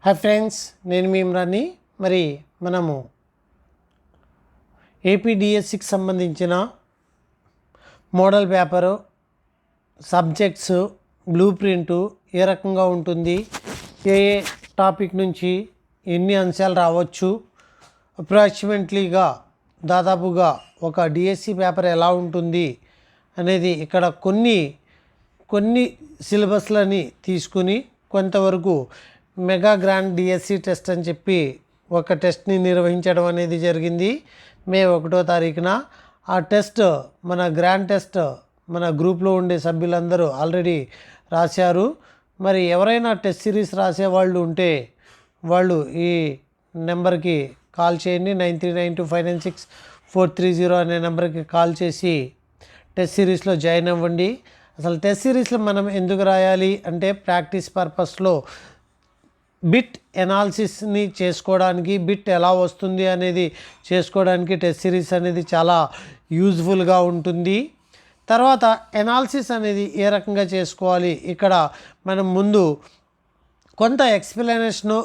Hi friends, నేను మీ ఇమ్రాన్ని. మరి మనము ఏపీడిఎస్సికి సంబంధించిన model paper, subjects, blue print ఏ రకంగా ఉంటుంది, ఏ ఏ టాపిక్ నుంచి ఎన్ని అంశాలు రావచ్చు, అప్రాక్సిమేట్లీగా దాదాపుగా ఒక డిఎస్సి పేపర్ ఎలా ఉంటుంది అనేది ఇక్కడ కొన్ని సిలబస్లని తీసుకుని కొంతవరకు మెగా గ్రాండ్ డిఎస్సి టెస్ట్ అని చెప్పి ఒక టెస్ట్ని నిర్వహించడం అనేది జరిగింది మే 1వ తారీఖున. ఆ టెస్ట్ మన గ్రాండ్ టెస్ట్ మన గ్రూప్లో ఉండే సభ్యులందరూ ఆల్రెడీ రాశారు. మరి ఎవరైనా టెస్ట్ సిరీస్ రాసే వాళ్ళు ఉంటే వాళ్ళు ఈ నెంబర్కి కాల్ చేయండి. 9392596430 అనే నెంబర్కి కాల్ చేసి టెస్ట్ సిరీస్లో జాయిన్ అవ్వండి. అసలు టెస్ట్ సిరీస్లో మనం ఎందుకు రాయాలి అంటే ప్రాక్టీస్ పర్పస్లో బిట్ ఎనాలిసిస్ని చేసుకోవడానికి, బిట్ ఎలా వస్తుంది అనేది చేసుకోవడానికి టెస్ట్ సిరీస్ అనేది చాలా యూజ్ఫుల్గా ఉంటుంది. తర్వాత ఎనాలిసిస్ అనేది ఏ రకంగా చేసుకోవాలి, ఇక్కడ మనం ముందు కొంత ఎక్స్ప్లెనేషను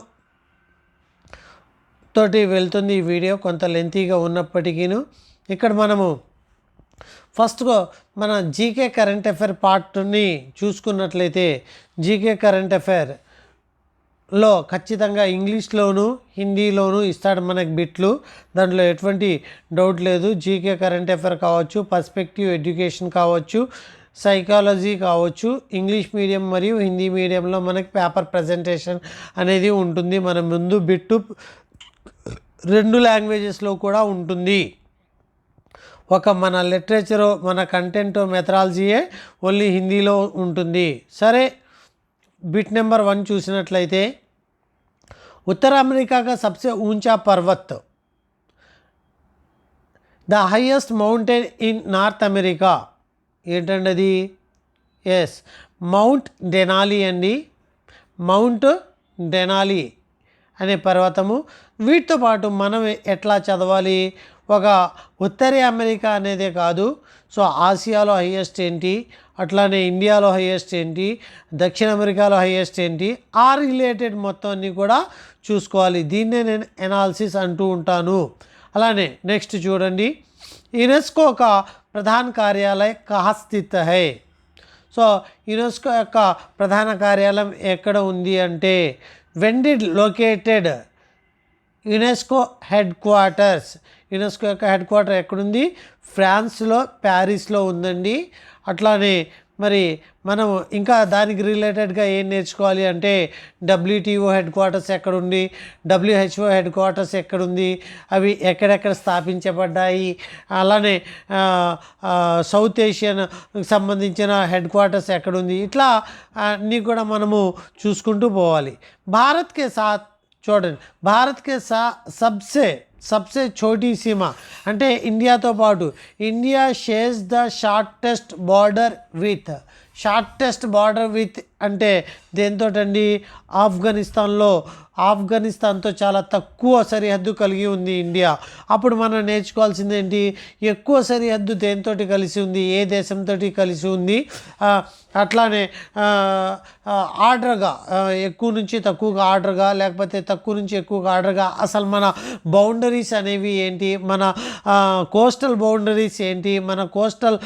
తోటి వెళ్తుంది ఈ వీడియో, కొంత లెంతీగా ఉన్నప్పటికీను. ఇక్కడ మనము ఫస్ట్గా మన జీకే కరెంట్ అఫైర్ పార్ట్ని చూసుకున్నట్లయితే జీకే కరెంట్ అఫైర్లో ఖచ్చితంగా ఇంగ్లీష్లోను హిందీలోను ఇస్తాడు మనకి బిట్లు, దాంట్లో ఎటువంటి డౌట్ లేదు. జీకే కరెంట్ అఫైర్ కావచ్చు, పర్స్పెక్టివ్ ఎడ్యుకేషన్ కావచ్చు, సైకాలజీ కావచ్చు, ఇంగ్లీష్ మీడియం మరియు హిందీ మీడియంలో మనకి పేపర్ ప్రజెంటేషన్ అనేది ఉంటుంది. మన ముందు బిట్టు 2 లాంగ్వేజెస్లో కూడా ఉంటుంది. ఒక మన లిటరేచరు, మన కంటెంట్, మెథడాలజీయే ఓన్లీ హిందీలో ఉంటుంది. సరే, बिट नंबर 1 చూసినట్లయితే उत्तर अमेरिका का सबसे ऊंचा पर्वत, the highest mountain in north America ఏంటండి? ఎస్, మౌంట్ డెనాలి అండి. మౌంట్ డెనాలి అనే పర్వతము. వీటితో పాటు మనం ఎట్లా చదవాలి, ఒక ఉత్తర అమెరికా అనేదే కాదు, సో ఆసియాలో హైయెస్ట్ ఏంటి, అట్లానే ఇండియాలో హైయెస్ట్ ఏంటి, దక్షిణ అమెరికాలో హైయెస్ట్ ఏంటి, ఆ రిలేటెడ్ మొత్తాన్ని కూడా చూసుకోవాలి. దీన్నే నేను ఎనాలిసిస్ అంటూ ఉంటాను. అలానే నెక్స్ట్ చూడండి, యునెస్కో का ప్రధాన కార్యాలయ కహా స్థిత హై. సో యునెస్కో యొక్క ప్రధాన కార్యాలయం ఎక్కడ ఉంది అంటే, when did located UNESCO head quarters. UNESCO యొక్క హెడ్ క్వార్టర్ ఎక్కడుంది? ఫ్రాన్స్లో, ప్యారిస్లో ఉందండి. అట్లానే మరి మనం ఇంకా దానికి రిలేటెడ్గా ఏం నేర్చుకోవాలి అంటే, డబ్ల్యూటీఓ హెడ్ క్వార్టర్స్ ఎక్కడుంది, డబ్ల్యూహెచ్ఓ హెడ్ క్వార్టర్స్ ఎక్కడుంది, అవి ఎక్కడెక్కడ స్థాపించబడ్డాయి, అలానే సౌత్ ఏషియన్ సంబంధించిన హెడ్ క్వార్టర్స్ ఎక్కడుంది, ఇట్లా అన్నీ కూడా మనము చూసుకుంటూ పోవాలి. భారత్కే సాత్ చూడండి, భారత్కే सबसे छोटी सीमा అంటే ఇండియాతో పాటు India shares the shortest border with. Shortest border with అంటే దేంతోటండి? ఆఫ్ఘనిస్తాన్తో చాలా తక్కువ సరిహద్దు కలిగి ఉంది ఇండియా. అప్పుడు మనం నేర్చుకోవాల్సింది ఏంటి? ఎక్కువ సరిహద్దు దేంతోటి కలిసి ఉంది, ఏ దేశంతో కలిసి ఉంది. అట్లానే ఆర్డర్గా ఎక్కువ నుంచి తక్కువగా ఆర్డర్గా, లేకపోతే తక్కువ నుంచి ఎక్కువగా ఆర్డర్గా అసలు మన బౌండరీస్ అనేవి ఏంటి, మన కోస్టల్ బౌండరీస్ ఏంటి, మన కోస్టల్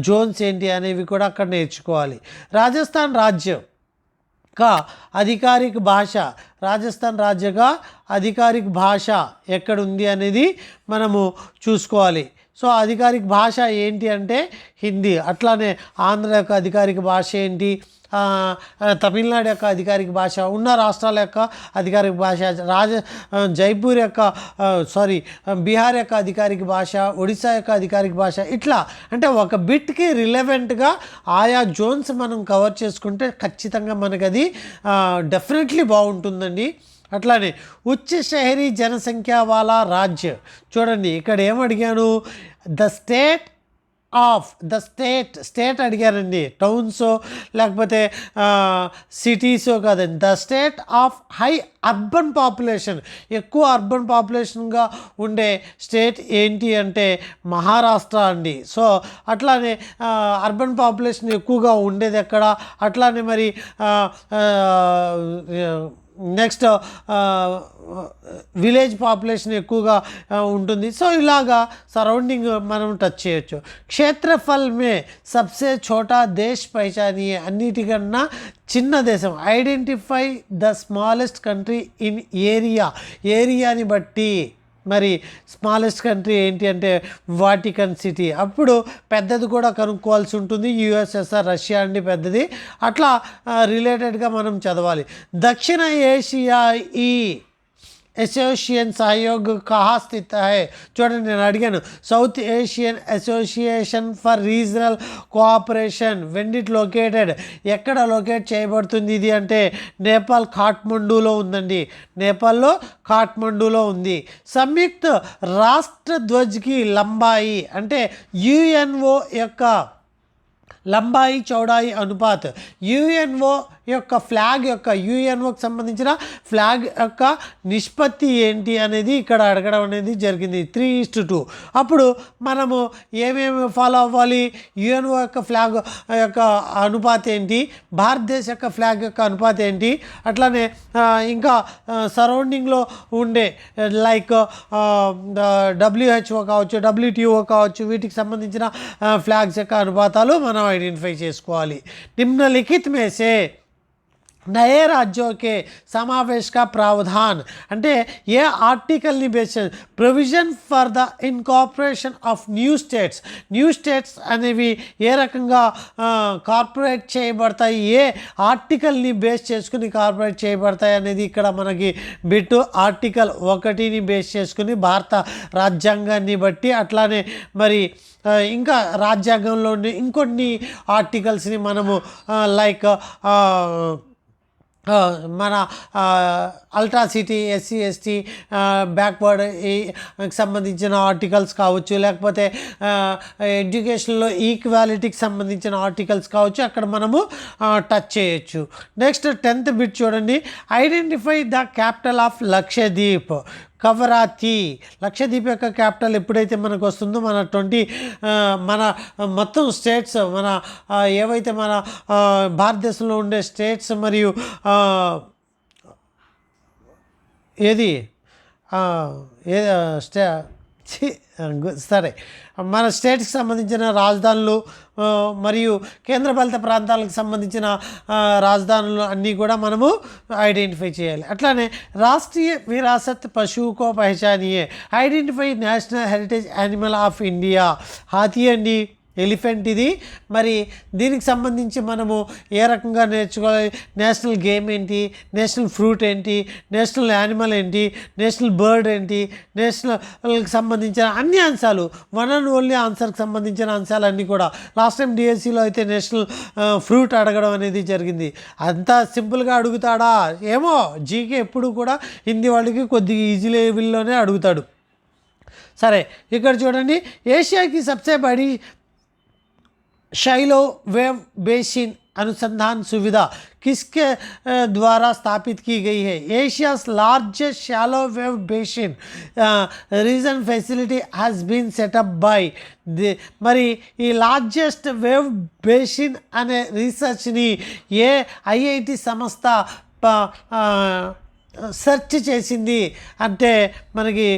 జోన్స్ ఏంటి అనేవి కూడా అక్కడ నేర్చుకోవాలి. రాజస్థాన్ రాజ్యం का आधिकारिक भाषा, రాజస్థాన్ రాజ్యగా అధికారిక భాష ఎక్కడుంది అనేది మనము చూసుకోవాలి. సో అధికారిక భాష ఏంటి అంటే హిందీ. అట్లానే ఆంధ్ర యొక్క అధికారిక భాష ఏంటి, తమిళనాడు యొక్క అధికారిక భాష, ఉన్న రాష్ట్రాల యొక్క అధికారిక భాష, జైపూర్ యొక్క బీహార్ యొక్క అధికారిక భాష, ఒడిశా యొక్క అధికారిక భాష, ఇట్లా అంటే ఒక బిట్కి రిలవెంట్గా ఆయా జోన్స్ మనం కవర్ చేసుకుంటే ఖచ్చితంగా మనకు అది డెఫినెట్లీ బాగుంటుందండి. అట్లానే ఉచ్చ షహరీ జనసంఖ్య వాలా రాజ్య. చూడండి, ఇక్కడ ఏమడిగాను? స్టేట్ అడిగానండి, టౌన్సో లేకపోతే సిటీసో కాదండి. The state of high urban population, ఎక్కువ అర్బన్ పాపులేషన్గా ఉండే స్టేట్ ఏంటి అంటే మహారాష్ట్ర అండి. సో అట్లానే అర్బన్ పాపులేషన్ ఎక్కువగా ఉండేది ఎక్కడ, అట్లానే మరి నెక్స్ట్ విలేజ్ పాపులేషన్ ఎక్కువగా ఉంటుంది. సో ఇలాగా సరౌండింగ్ మనం టచ్ చేయొచ్చు. క్షేత్రఫల్ మే సబ్సే ఛోటా దేశ్ పహచానియే, అన్నిటికన్నా చిన్న దేశం. Identify the smallest country in ఏరియాని బట్టి మరి స్మాలెస్ట్ కంట్రీ ఏంటి అంటే వాటికన్ సిటీ. అప్పుడు పెద్దది కూడా కనుక్కోవాల్సి ఉంటుంది. యుఎస్ఎస్ఆర్, రష్యా అండి పెద్దది. అట్లా రిలేటెడ్గా మనం చదవాలి. దక్షిణ ఏషియా ఈ एसोसिएशन सहयोग कहाँ स्थित है చూడండి నేను అడిగాను south Asian association for regional cooperation when it located ఎక్కడ లొకేట్ చేయబడుతుంది ఇది అంటే నేపాల్ కాఠ్మండూలో ఉందండి నేపాల్లో కాఠ్మండూలో ఉంది సంయుక్త రాష్ట్ర ధ్వజ్కి లంబాయి అంటే యుఎన్ఓ యొక్క లంబాయి చౌడాయి అనుపాత్ యుఎన్ఓ యొక్క ఫ్లాగ్ యొక్క యుఎన్ఓకి సంబంధించిన ఫ్లాగ్ యొక్క నిష్పత్తి ఏంటి అనేది ఇక్కడ అడగడం అనేది జరిగింది 3:2 అప్పుడు మనము ఏమేమి ఫాలో అవ్వాలి యుఎన్ఓ యొక్క ఫ్లాగ్ యొక్క అనుపాతం ఏంటి భారతదేశ యొక్క ఫ్లాగ్ యొక్క అనుపాతం ఏంటి అట్లానే ఇంకా సరౌండింగ్లో ఉండే లైక్ డబ్ల్యూహెచ్ఓ కావచ్చు డబ్ల్యూటీఓ కావచ్చు వీటికి సంబంధించిన ఫ్లాగ్స్ యొక్క అనుపాతాలు మనం ఐడెంటిఫై చేసుకోవాలి నిమ్నలిఖిత్ మే సే నయే రాజ్యోకే సమావేశ్ కా ప్రావధాన్ అంటే ఏ ఆర్టికల్ని base provision for the incorporation of new states అనేవి ఏ రకంగా కార్పొరేట్ చేయబడతాయి ఏ ఆర్టికల్ని బేస్ చేసుకుని కార్పొరేట్ చేయబడతాయి అనేది ఇక్కడ మనకి బిట్టు ఆర్టికల్ 1ని బేస్ చేసుకుని భారత రాజ్యాంగాన్ని బట్టి అట్లానే మరి ఇంకా రాజ్యాంగంలో ఇంకొన్ని ఆర్టికల్స్ని మనము లైక్ మన ultra city SC ST backward సంబంధించిన ఆర్టికల్స్ కావచ్చు లేకపోతే ఎడ్యుకేషన్లో ఈక్వాలిటీకి సంబంధించిన ఆర్టికల్స్ కావచ్చు అక్కడ మనము టచ్ చేయొచ్చు నెక్స్ట్ 10th బిట్ చూడండి identify the capital of Lakshadweep Kavaratti Lakshadweep యొక్క క్యాపిటల్ ఎప్పుడైతే మనకు వస్తుందో మన మొత్తం స్టేట్స్ మన ఏవైతే మన భారతదేశంలో ఉండే స్టేట్స్ మరియు ఏది సరే మన స్టేట్కి సంబంధించిన రాజధానులు మరియు కేంద్రపాలిత ప్రాంతాలకు సంబంధించిన రాజధానులు అన్నీ కూడా మనము ఐడెంటిఫై చేయాలి అట్లానే రాష్ట్రీయ విరాసత్ పశువుకో పహచానియే identify national heritage animal of India హాతీ అండి ఎలిఫెంట్ ఇది మరి దీనికి సంబంధించి మనము ఏ రకంగా నేర్చుకోవాలి నేషనల్ గేమ్ ఏంటి నేషనల్ ఫ్రూట్ ఏంటి నేషనల్ యానిమల్ ఏంటి నేషనల్ బర్డ్ ఏంటి నేషనల్కి సంబంధించిన అన్ని అంశాలు వన్ అండ్ ఓన్లీ ఆన్సర్కి సంబంధించిన అంశాలన్నీ కూడా లాస్ట్ టైం డిఎస్సిలో అయితే నేషనల్ ఫ్రూట్ అడగడం అనేది జరిగింది అంత సింపుల్గా అడుగుతాడా ఏమో జీకే ఎప్పుడు కూడా హిందీ వాళ్ళకి కొద్దిగా ఈజీ లెవెల్లోనే అడుగుతాడు సరే ఇక్కడ చూడండి ఏషియాకి సబ్సే బడి शैलो वेव बेसिन अनुसंधान सुविधा किसके द्वारा स्थापित की गई है एशिया's largest shallow wave basin region facility has been set up by మరి ఈ లార్జెస్ట్ వేవ్ బేసిన్ అనే రీసెర్చ్ని ఏ ఐఐటి సంస్థ సెర్చ్ చేసింది అంటే మనకి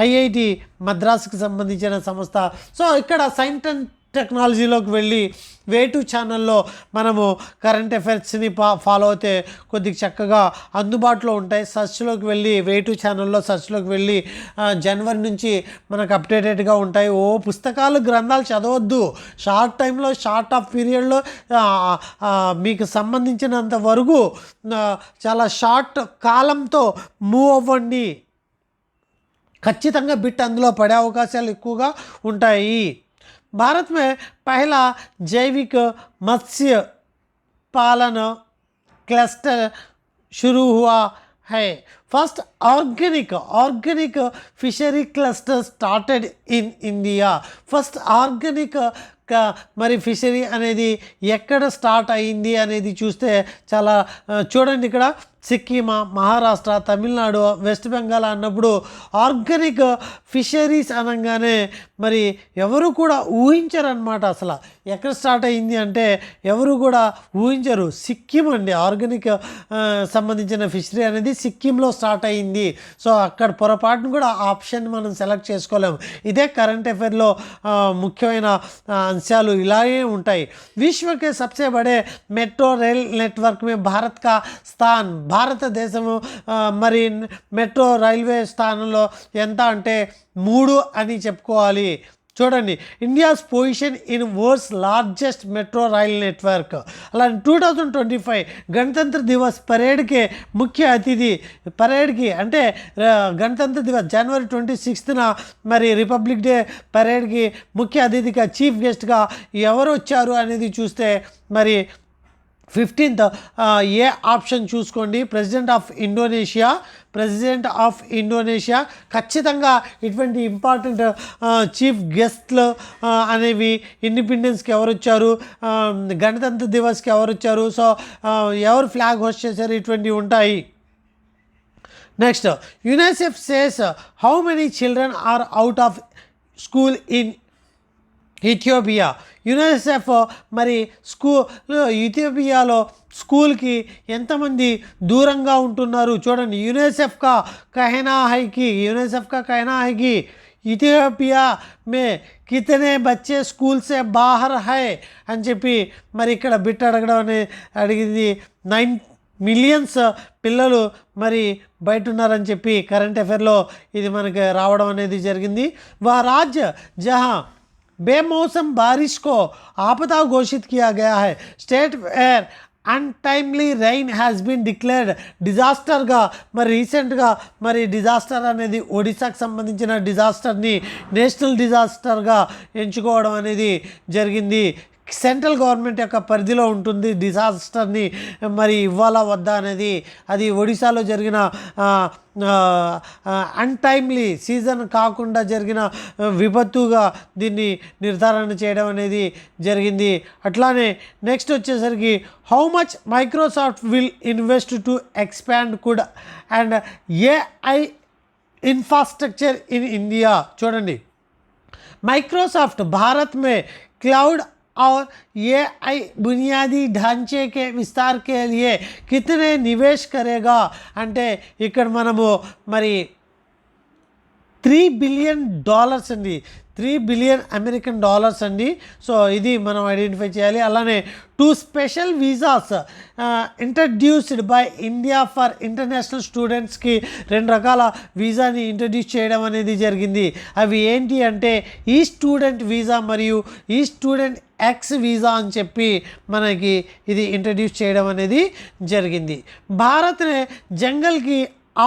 ఐఐటి మద్రాసుకు సంబంధించిన సంస్థ సో ఇక్కడ సైన్స్ అండ్ టెక్నాలజీలోకి వెళ్ళి వే2 ఛానల్లో మనము కరెంట్ అఫైర్స్ని ఫాలో అయితే కొద్దిగా చక్కగా అందుబాటులో ఉంటాయి సర్చ్లోకి వెళ్ళి వే2 ఛానల్లో సర్చ్లోకి వెళ్ళి జనవరి నుంచి మనకు అప్డేటెడ్గా ఉంటాయి పుస్తకాలు గ్రంథాలు చదవద్దు షార్ట్ టైంలో షార్ట్ ఆఫ్ పీరియడ్లో మీకు సంబంధించినంత వరకు చాలా షార్ట్ కాలంతో మూవ్ అవ్వండి ఖచ్చితంగా బిట్ అందులో పడే అవకాశాలు ఎక్కువగా ఉంటాయి भारत में पहला जैविक मत्स्य पालन क्लस्टर शुरू हुआ है first organic fishery cluster started in India first organic మరి ఫిషరీ అనేది ఎక్కడ స్టార్ట్ అయింది అనేది చూస్తే చాలా చూడండి ఇక్కడ సిక్కిమా, మహారాష్ట్ర, తమిళనాడు, వెస్ట్ బెంగాల్ అన్నప్పుడు ఆర్గానిక్ ఫిషరీస్ అనగానే మరి ఎవరు కూడా ఊహించరనమాట. అసలు ఎక్కడ స్టార్ట్ అయింది అంటే ఎవరు కూడా ఊహించరు. సిక్కిం అండి, ఆర్గానిక్ సంబంధించిన ఫిషరీ అనేది సిక్కింలో స్టార్ట్ అయింది. సో అక్కడ పొరపాటును కూడా ఆప్షన్ మనం సెలెక్ట్ చేసుకోలేము. ఇదే కరెంట్ అఫైర్లో ముఖ్యమైన అంశాలు ఇలాగే ఉంటాయి. విశ్వ के सबसे बड़े మెట్రో రైల్ నెట్వర్క్ में భారత్ కా స్థాన్, భారతదేశము మరి మెట్రో రైల్వే స్థానంలో ఎంత అంటే 3 అని చెప్పుకోవాలి. చూడండి, India's position in world's largest metro rail network. అలా 2025 గణతంత్ర దివస్ పరేడ్కి ముఖ్య అతిథి, పరేడ్కి అంటే గణతంత్ర దివస్ జనవరి 26న మరి రిపబ్లిక్ డే పరేడ్కి ముఖ్య అతిథిగా చీఫ్ గెస్ట్గా ఎవరు వచ్చారు అనేది చూస్తే మరి 15th ఏ ఆప్షన్ చూసుకోండి, ప్రెసిడెంట్ ఆఫ్ ఇండోనేషియా. ఖచ్చితంగా ఇటువంటి ఇంపార్టెంట్ చీఫ్ గెస్ట్లు అనేవి ఇండిపెండెన్స్కి ఎవరు వచ్చారు, గణతంత్ర దివస్కి ఎవరు వచ్చారు, సో ఎవరు ఫ్లాగ్ హోస్ట్ చేశారు, ఇటువంటివి ఉంటాయి. Next, UNICEF says how many children are out of school in Ethiopia. UNICEF మరి ఇథియోపియాలో స్కూల్కి ఎంతమంది దూరంగా ఉంటున్నారు చూడండి. యునిసెఫ్ కా कहना है कि ఇథియోపియా మే కితనే బచ్చే స్కూల్ సే బాహర్ హై అని చెప్పి మరి ఇక్కడ బిట్ అడిగింది. 9 మిలియన్స్ పిల్లలు మరి బయట ఉన్నారని చెప్పి కరెంట్ అఫైర్లో ఇది మనకి రావడం అనేది జరిగింది. వా రాజ్య జహా बेमौसम बारिश को आपदा घोषित किया गया है. State where untimely rain has been declared డిజాస్టర్గా మరి రీసెంట్గా మరి డిజాస్టర్ అనేది ఒడిశాకు సంబంధించిన డిజాస్టర్ని నేషనల్ డిజాస్టర్గా ఎంచుకోవడం అనేది జరిగింది. సెంట్రల్ గవర్నమెంట్ యొక్క పరిధిలో ఉంటుంది డిజాస్టర్ని మరి ఇవ్వాలా వద్దా అనేది. అది ఒడిశాలో జరిగిన అన్టైమ్లీ సీజన్ కాకుండా జరిగిన విపత్తుగా దీన్ని నిర్ధారణ చేయడం అనేది జరిగింది. అట్లానే నెక్స్ట్ వచ్చేసరికి how much Microsoft will invest to expand could and AI infrastructure in India. చూడండి, మైక్రోసాఫ్ట్ భారత్ మే క్లౌడ్ और AI बुनियादी ढांचे के विस्तार के लिए कितने निवेश करेगा అంటే ఇక్కడ మనము మరి $3 బిలియన్ అండి, $3 బిలియన్ అమెరికన్ డాలర్స్ అండి. సో ఇది మనం ఐడెంటిఫై చేయాలి. అలానే 2 special visas introduced by India for international స్టూడెంట్స్కి 2 రకాల వీసాని ఇంట్రడ్యూస్ చేయడం అనేది జరిగింది. అవి ఏంటి అంటే ఈ స్టూడెంట్ వీసా మరియు ఈ స్టూడెంట్ ఎక్స్ వీసా అని చెప్పి మనకి ఇది ఇంట్రడ్యూస్ చేయడం అనేది జరిగింది. భారత్ ने जंगल की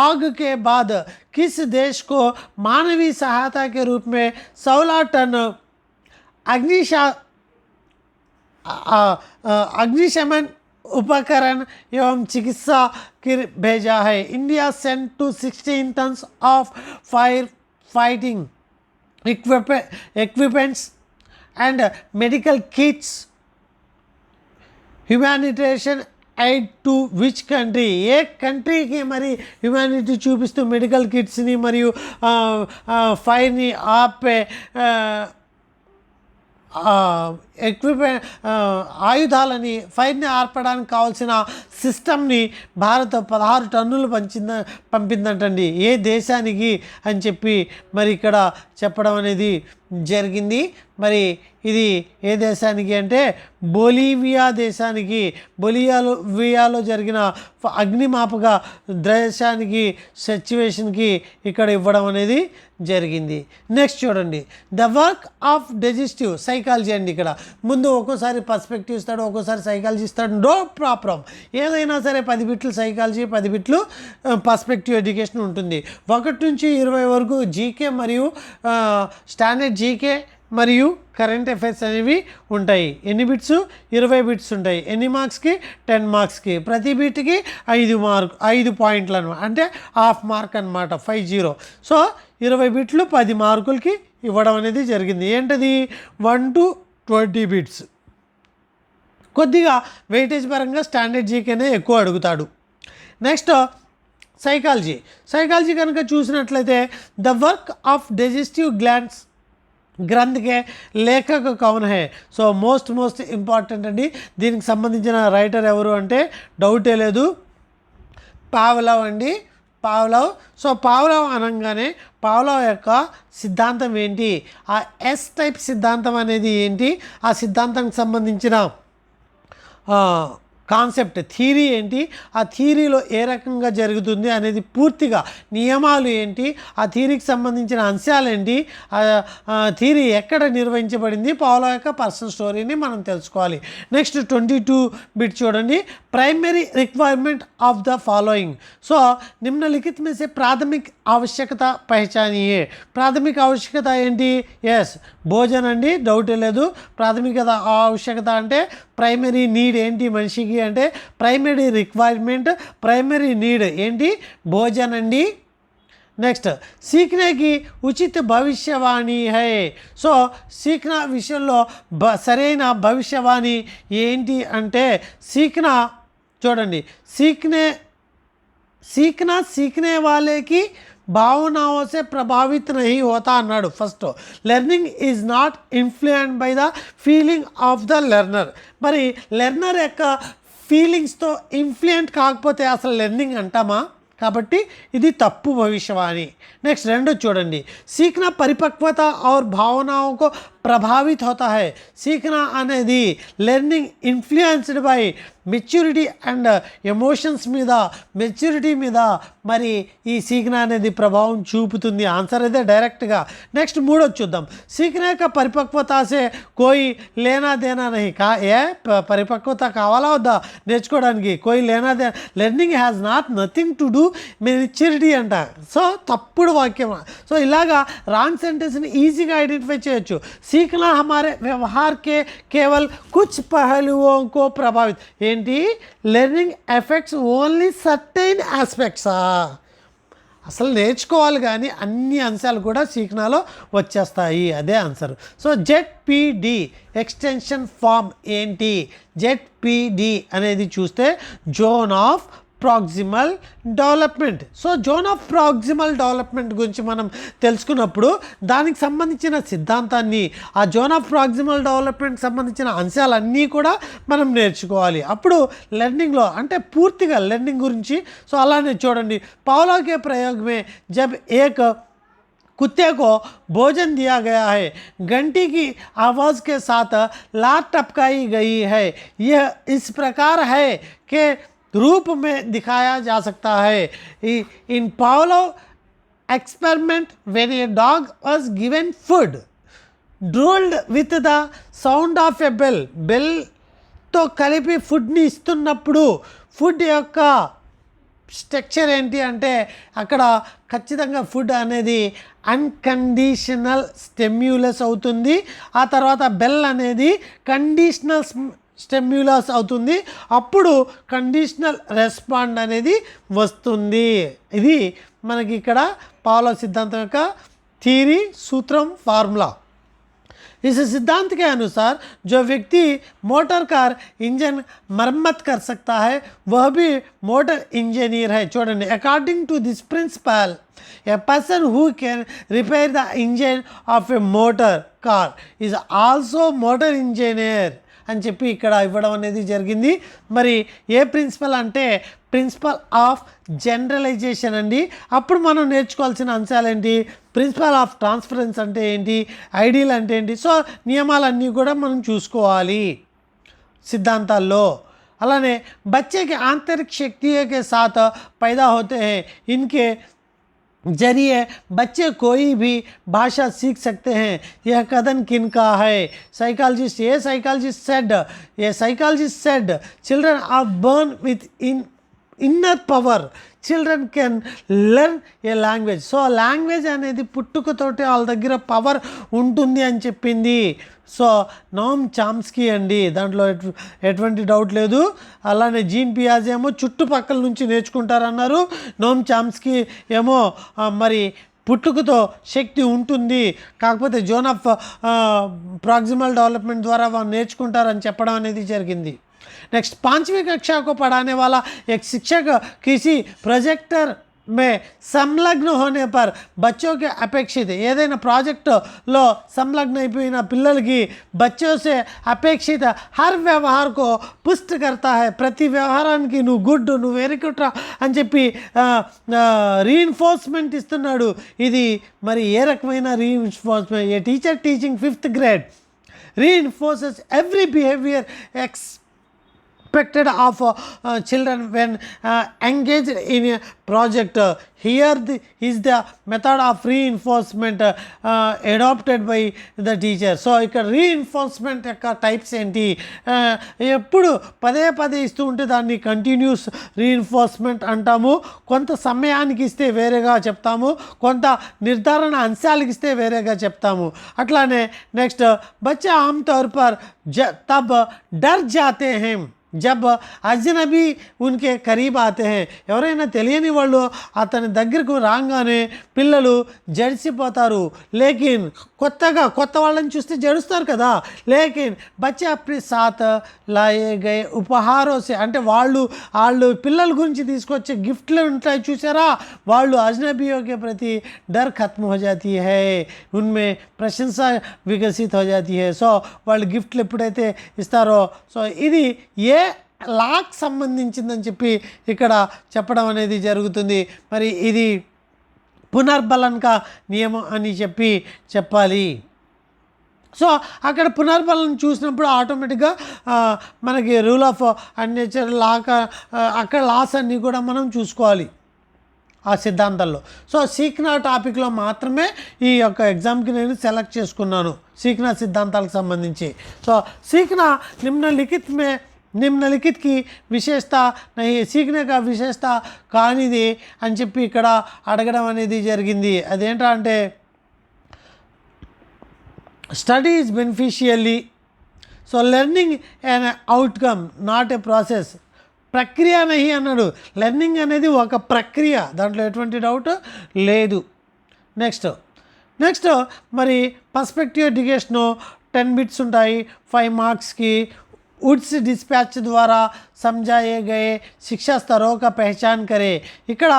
आग के बाद किस देश को मानवीय सहायता के रूप में 16 टन अग्निशमन उपकरण एवं चिकित्सा किट भेजा है. India sent to 16 tons of fire fighting equipments and medical kits, humanitarian aid to which country. ఏ కంట్రీకి మరి హ్యుమానిటీ చూపిస్తూ మెడికల్ కిట్స్ని మరియు ఫైర్ని ఆపే ఎక్విప్మెంట్ ఆయుధాలని ఫైర్ని ఆర్పడానికి కావాల్సిన సిస్టమ్ని భారత్ 16 టన్నులు పంపిందంటండి. ఏ దేశానికి అని చెప్పి మరి ఇక్కడ చెప్పడం అనేది జరిగింది. మరి ఇది ఏ దేశానికి అంటే బొలీవియా దేశానికి, బొలీవియాలో జరిగిన అగ్నిమాపక దేశానికి సిచ్యువేషన్కి ఇక్కడ ఇవ్వడం అనేది జరిగింది. నెక్స్ట్ చూడండి, the work of digestive psychology అండి. ఇక్కడ ముందు ఒక్కోసారి పర్స్పెక్టివ్ ఇస్తాడు, ఒక్కోసారి సైకాలజీ ఇస్తాడు, నో ప్రాబ్లం. ఏదైనా సరే 10 బిట్లు సైకాలజీ, 10 బిట్లు పర్స్పెక్టివ్ ఎడ్యుకేషన్ ఉంటుంది. 1 నుంచి 20 వరకు జీకే మరియు స్టాండర్డ్ జీకే మరియు కరెంట్ అఫైర్స్ అనేవి ఉంటాయి. ఎన్ని బిట్స్? 20 బిట్స్ ఉంటాయి. ఎన్ని మార్క్స్కి? 10 మార్క్స్కి. ప్రతి బిట్కి 5 పాయింట్లు అనమాట, అంటే హాఫ్ మార్క్ అనమాట, 50. సో 20 బిట్లు 10 మార్కులకి ఇవ్వడం అనేది జరిగింది. ఏంటది? 1 to 20 బిట్స్. కొద్దిగా వెయిటేజ్ పరంగా స్టాండర్డ్ జీకేనే ఎక్కువ అడుగుతాడు. నెక్స్ట్ సైకాలజీ కనుక చూసినట్లయితే the work of digestive glands గ్రంథ్ కే లేఖక కౌన్ హే. సో మోస్ట్ ఇంపార్టెంట్ అండి. దీనికి సంబంధించిన రైటర్ ఎవరు అంటే డౌటే లేదు, పావ్లవ్ అండి, పావ్లవ్. సో పావ్లవ్ అనగానే పావ్లవ్ యొక్క సిద్ధాంతం ఏంటి, ఆ ఎస్ టైప్ సిద్ధాంతం అనేది ఏంటి, ఆ సిద్ధాంతానికి సంబంధించిన కాన్సెప్ట్ థియరీ ఏంటి, ఆ థియరీలో ఏ రకంగా జరుగుతుంది అనేది పూర్తిగా నియమాలు ఏంటి, ఆ థియరీకి సంబంధించిన అంశాలు ఏంటి, ఆ థియరీ ఎక్కడ నిర్వహించబడింది, పావ్లవ్ యొక్క పర్సనల్ స్టోరీని మనం తెలుసుకోవాలి. నెక్స్ట్ 22 బిట్ చూడండి. Primary requirement of the following. So निम्नलिखित में से प्राथमिक आवश्यकता पहचानिए. प्राथमिक आवश्यकता ఏంటి, ఎస్ భోజనం అండి, డౌట్ లేదు. ప్రాథమిక ఆవశ్యకత అంటే ప్రైమరీ నీడ్ ఏంటి మనిషికి అంటే ప్రైమరీ రిక్వైర్మెంట్, ప్రైమరీ నీడ్ ఏంటి, భోజనం అండి. నెక్స్ట్ सीखने की ఉచిత భవిష్యవాణి హై. సో సీఖనా విషయంలో సరైన భవిష్యవాణి ఏంటి అంటే సీఖనా చూడండి, सीखने वाले की भावनाओं से प्रभावित नहीं होता అన్నాడు. First learning is not influenced by the feeling of the learner. మరి లెర్నర్ యొక్క ఫీలింగ్స్తో ఇన్ఫ్లుయెంట్ కాకపోతే అసలు లెర్నింగ్ అంటామా? కాబట్టి ఇది తప్పు భవిష్యవాణి. నెక్స్ట్ 2 చూడండి. सीखना परिपक्वता और भावनाओं को प्रभावित होता है. सीखना అనేది learning influenced by maturity and emotions మీద, మెచ్యూరిటీ మీద మరి ఈ सीखना అనేది ప్రభావం చూపుతుంది. ఆన్సర్ అయితే డైరెక్ట్గా. నెక్స్ట్ 3 చూద్దాం. सीखने का परिपक्वता से कोई लेना देना नहीं. పరిపక్వత కావాలా వద్దా నేర్చుకోవడానికి? కోయి లేనా they, learning has not nothing to do maturity అంట. సో తప్పుడు వాక్యం. సో ఇలాగా రాంగ్ సెంటెన్స్ని ఈజీగా ఐడెంటిఫై చేయొచ్చు. सीखना हमारे व्यवहार के केवल कुछ पहलुओं को प्रभावित ఏంటి, లెర్నింగ్ ఎఫెక్ట్స్ ఓన్లీ సర్టైన్ ఆస్పెక్ట్సా? అసలు నేర్చుకోవాలి కానీ అన్ని అంశాలు కూడా సీఖనాలో వచ్చేస్తాయి, అదే answer. So ZPD extension form ఏంటి? ZPD అనేది చూస్తే zone of proximal development. So zone of proximal development గురించి మనం తెలుసుకున్నప్పుడు దానికి సంబంధించిన సిద్ధాంతాన్ని, ఆ జోన్ ఆఫ్ ప్రాక్సిమల్ డెవలప్మెంట్కి సంబంధించిన అంశాలన్నీ కూడా మనం నేర్చుకోవాలి. అప్పుడు లెర్నింగ్లో అంటే పూర్తిగా లెర్నింగ్ గురించి. సో అలానే చూడండి, పావ్లవ్ के प्रयोग में जब एक कुत्ते को भोजन दिया गया है, घंटी की आवाज़ के साथ लात टपकाई गई है. यह इस प्रकार है कि रूप में दिखाया जा सकता है. इन पाव्लोव experiment when a dog was given food drooled with the sound of a bell తో కలిపి ఫుడ్ని ఇస్తున్నప్పుడు ఫుడ్ యొక్క స్ట్రక్చర్ ఏంటి అంటే అక్కడ ఖచ్చితంగా ఫుడ్ అనేది అన్కండిషనల్ స్టిమ్యులస్ అవుతుంది. ఆ తర్వాత బెల్ అనేది కండిషనల్ స్టిమ్యులస్ అవుతుంది. అప్పుడు కండిషనల్ రెస్పాండ్ అనేది వస్తుంది. ఇది మనకి ఇక్కడ పావ్లవ్ సిద్ధాంతం యొక్క థియరీ, సూత్రం, ఫార్ములా. इस सिद्धांत के अनुसार जो व्यक्ति मोटर कार इंजन मरम्मत कर सकता है वह भी मोटर इंजीनियर है. చూడండి, according to this principle a person who can repair the engine of a motor car is also motor engineer అని చెప్పి ఇక్కడ ఇవ్వడం అనేది జరిగింది. మరి ఏ ప్రిన్సిపల్ అంటే ప్రిన్సిపల్ ఆఫ్ జనరలైజేషన్ అండి. అప్పుడు మనం నేర్చుకోవాల్సిన అంశాలు ఏంటి, ప్రిన్సిపల్ ఆఫ్ ట్రాన్స్ఫరెన్స్ అంటే ఏంటి, ఐడియల్ అంటే ఏంటి. సో నియమాలన్నీ కూడా మనం చూసుకోవాలి సిద్ధాంతాల్లో. అలానే बच्चे के आंतरिक शक्तियों के साथ पैदा होते हैं, इनके जरिए बच्चे कोई भी भाषा सीख सकते हैं. यह कथन किनका है? साइकोलॉजिस्ट. ये psychologist said children are born with inner power. Children can learn a language. So language అనేది పుట్టుకతోటి వాళ్ళ దగ్గర పవర్ ఉంటుంది అని చెప్పింది. సో నోమ్ చామ్స్కీ అండి, దాంట్లో ఎటువంటి డౌట్ లేదు. అలానే జీన్ పియాజే ఏమో చుట్టుపక్కల నుంచి నేర్చుకుంటారన్నారు. నోమ్ చామ్స్కీ ఏమో మరి పుట్టుకతో శక్తి ఉంటుంది, కాకపోతే జోన్ ఆఫ్ ప్రాక్సిమల్ డెవలప్మెంట్ ద్వారా వాళ్ళు నేర్చుకుంటారని చెప్పడం అనేది జరిగింది. नेक्स्ट 5वीं कक्षा को पढ़ाने वाला एक शिक्षक किसी प्रोजेक्टर में संलग्न होने पर बच्चों के अपेक्षित ఏదైనా ప్రాజెక్టులో సంలగ్న అయిపోయిన పిల్లలకి बच्चों से अपेक्षित हर व्यवहार को पुष्ट करता है ప్రతి వ్యవహారానికి నువ్వు గుడ్ నువ్వు వెరీ గుడ్ రా అని చెప్పి రీఇన్ఫోర్స్మెంట్ ఇస్తున్నాడు. ఇది మరి ఏ రకమైన reinforcement? A teacher teaching 5th grade reinforces every behavior expected of children when engaged in a project. Here is the method of reinforcement adopted by the teacher. So ఇక్కడ reinforcement యొక్క టైప్స్ ఏంటి? ఎప్పుడు పదే పదే ఇస్తూ ఉంటే దాన్ని కంటిన్యూస్ రీఇన్ఫోర్స్మెంట్ అంటాము. కొంత సమయానికి ఇస్తే వేరేగా చెప్తాము, కొంత నిర్ధారణ అంశాలకు ఇస్తే వేరేగా చెప్తాము. అట్లానే నెక్స్ట్ బच्चे आमतौर पर तब डर जाते हैं जब అజ్నబీ ఉన్కే కరీబ్ ఆతే హై. ఎవరైనా తెలియని వాళ్ళు అతని దగ్గరకు రాగానే పిల్లలు జడిసిపోతారు. లేకిన్ కొత్త వాళ్ళని చూస్తే జడుస్తారు కదా. లేకిన్ బచ్చే అప్నే సాత్ లాయే గయే ఉపహారో సే, అంటే వాళ్ళు పిల్లల గురించి తీసుకొచ్చే గిఫ్ట్లు ఉంటాయి చూసారా, వాళ్ళు అజ్నబీయోకే ప్రతి డర్ ఖత్మ్ హో జాతీ హై, ఉన్మే ప్రశంస వికసిత్ హో జాతీ హై. సో వాళ్ళు గిఫ్ట్లు ఎప్పుడైతే ఇస్తారో, సో ఇది ఏ లాక్ సంబంధించిందని చెప్పి ఇక్కడ చెప్పడం అనేది జరుగుతుంది. మరి ఇది పునర్బలన్ కా నియమం అని చెప్పాలి. సో అక్కడ పునర్బలన చూసినప్పుడు ఆటోమేటిక్గా మనకి రూల్ ఆఫ్ నేచర్ అక్కడ లాస్ అన్నీ కూడా మనం చూసుకోవాలి ఆ సిద్ధాంతాల్లో. సో సీక్నా టాపిక్లో మాత్రమే ఈ యొక్క ఎగ్జామ్కి నేను సెలెక్ట్ చేసుకున్నాను సీక్నా సిద్ధాంతాలకు సంబంధించి. సో సీక్నా నిమ్నలిఖిత్ కి విశేషత నహీ, సీఖనే కా విశేషత కానిది అని చెప్పి ఇక్కడ అడగడం అనేది జరిగింది. అదేంటా అంటే study is beneficially, so learning and outcome not a process. ప్రక్రియ నహి అన్నాడు. లెర్నింగ్ అనేది ఒక ప్రక్రియ, దాంట్లో ఎటువంటి డౌట్ లేదు. నెక్స్ట్ మరి పర్స్పెక్టివ్ ఎడ్యుకేషను 10 బిట్స్ ఉంటాయి 5 మార్క్స్కి. उड्स डिस्पैच द्वारा समझाए गए शिक्षा स्तरों का पहचान करें. ఇక్కడ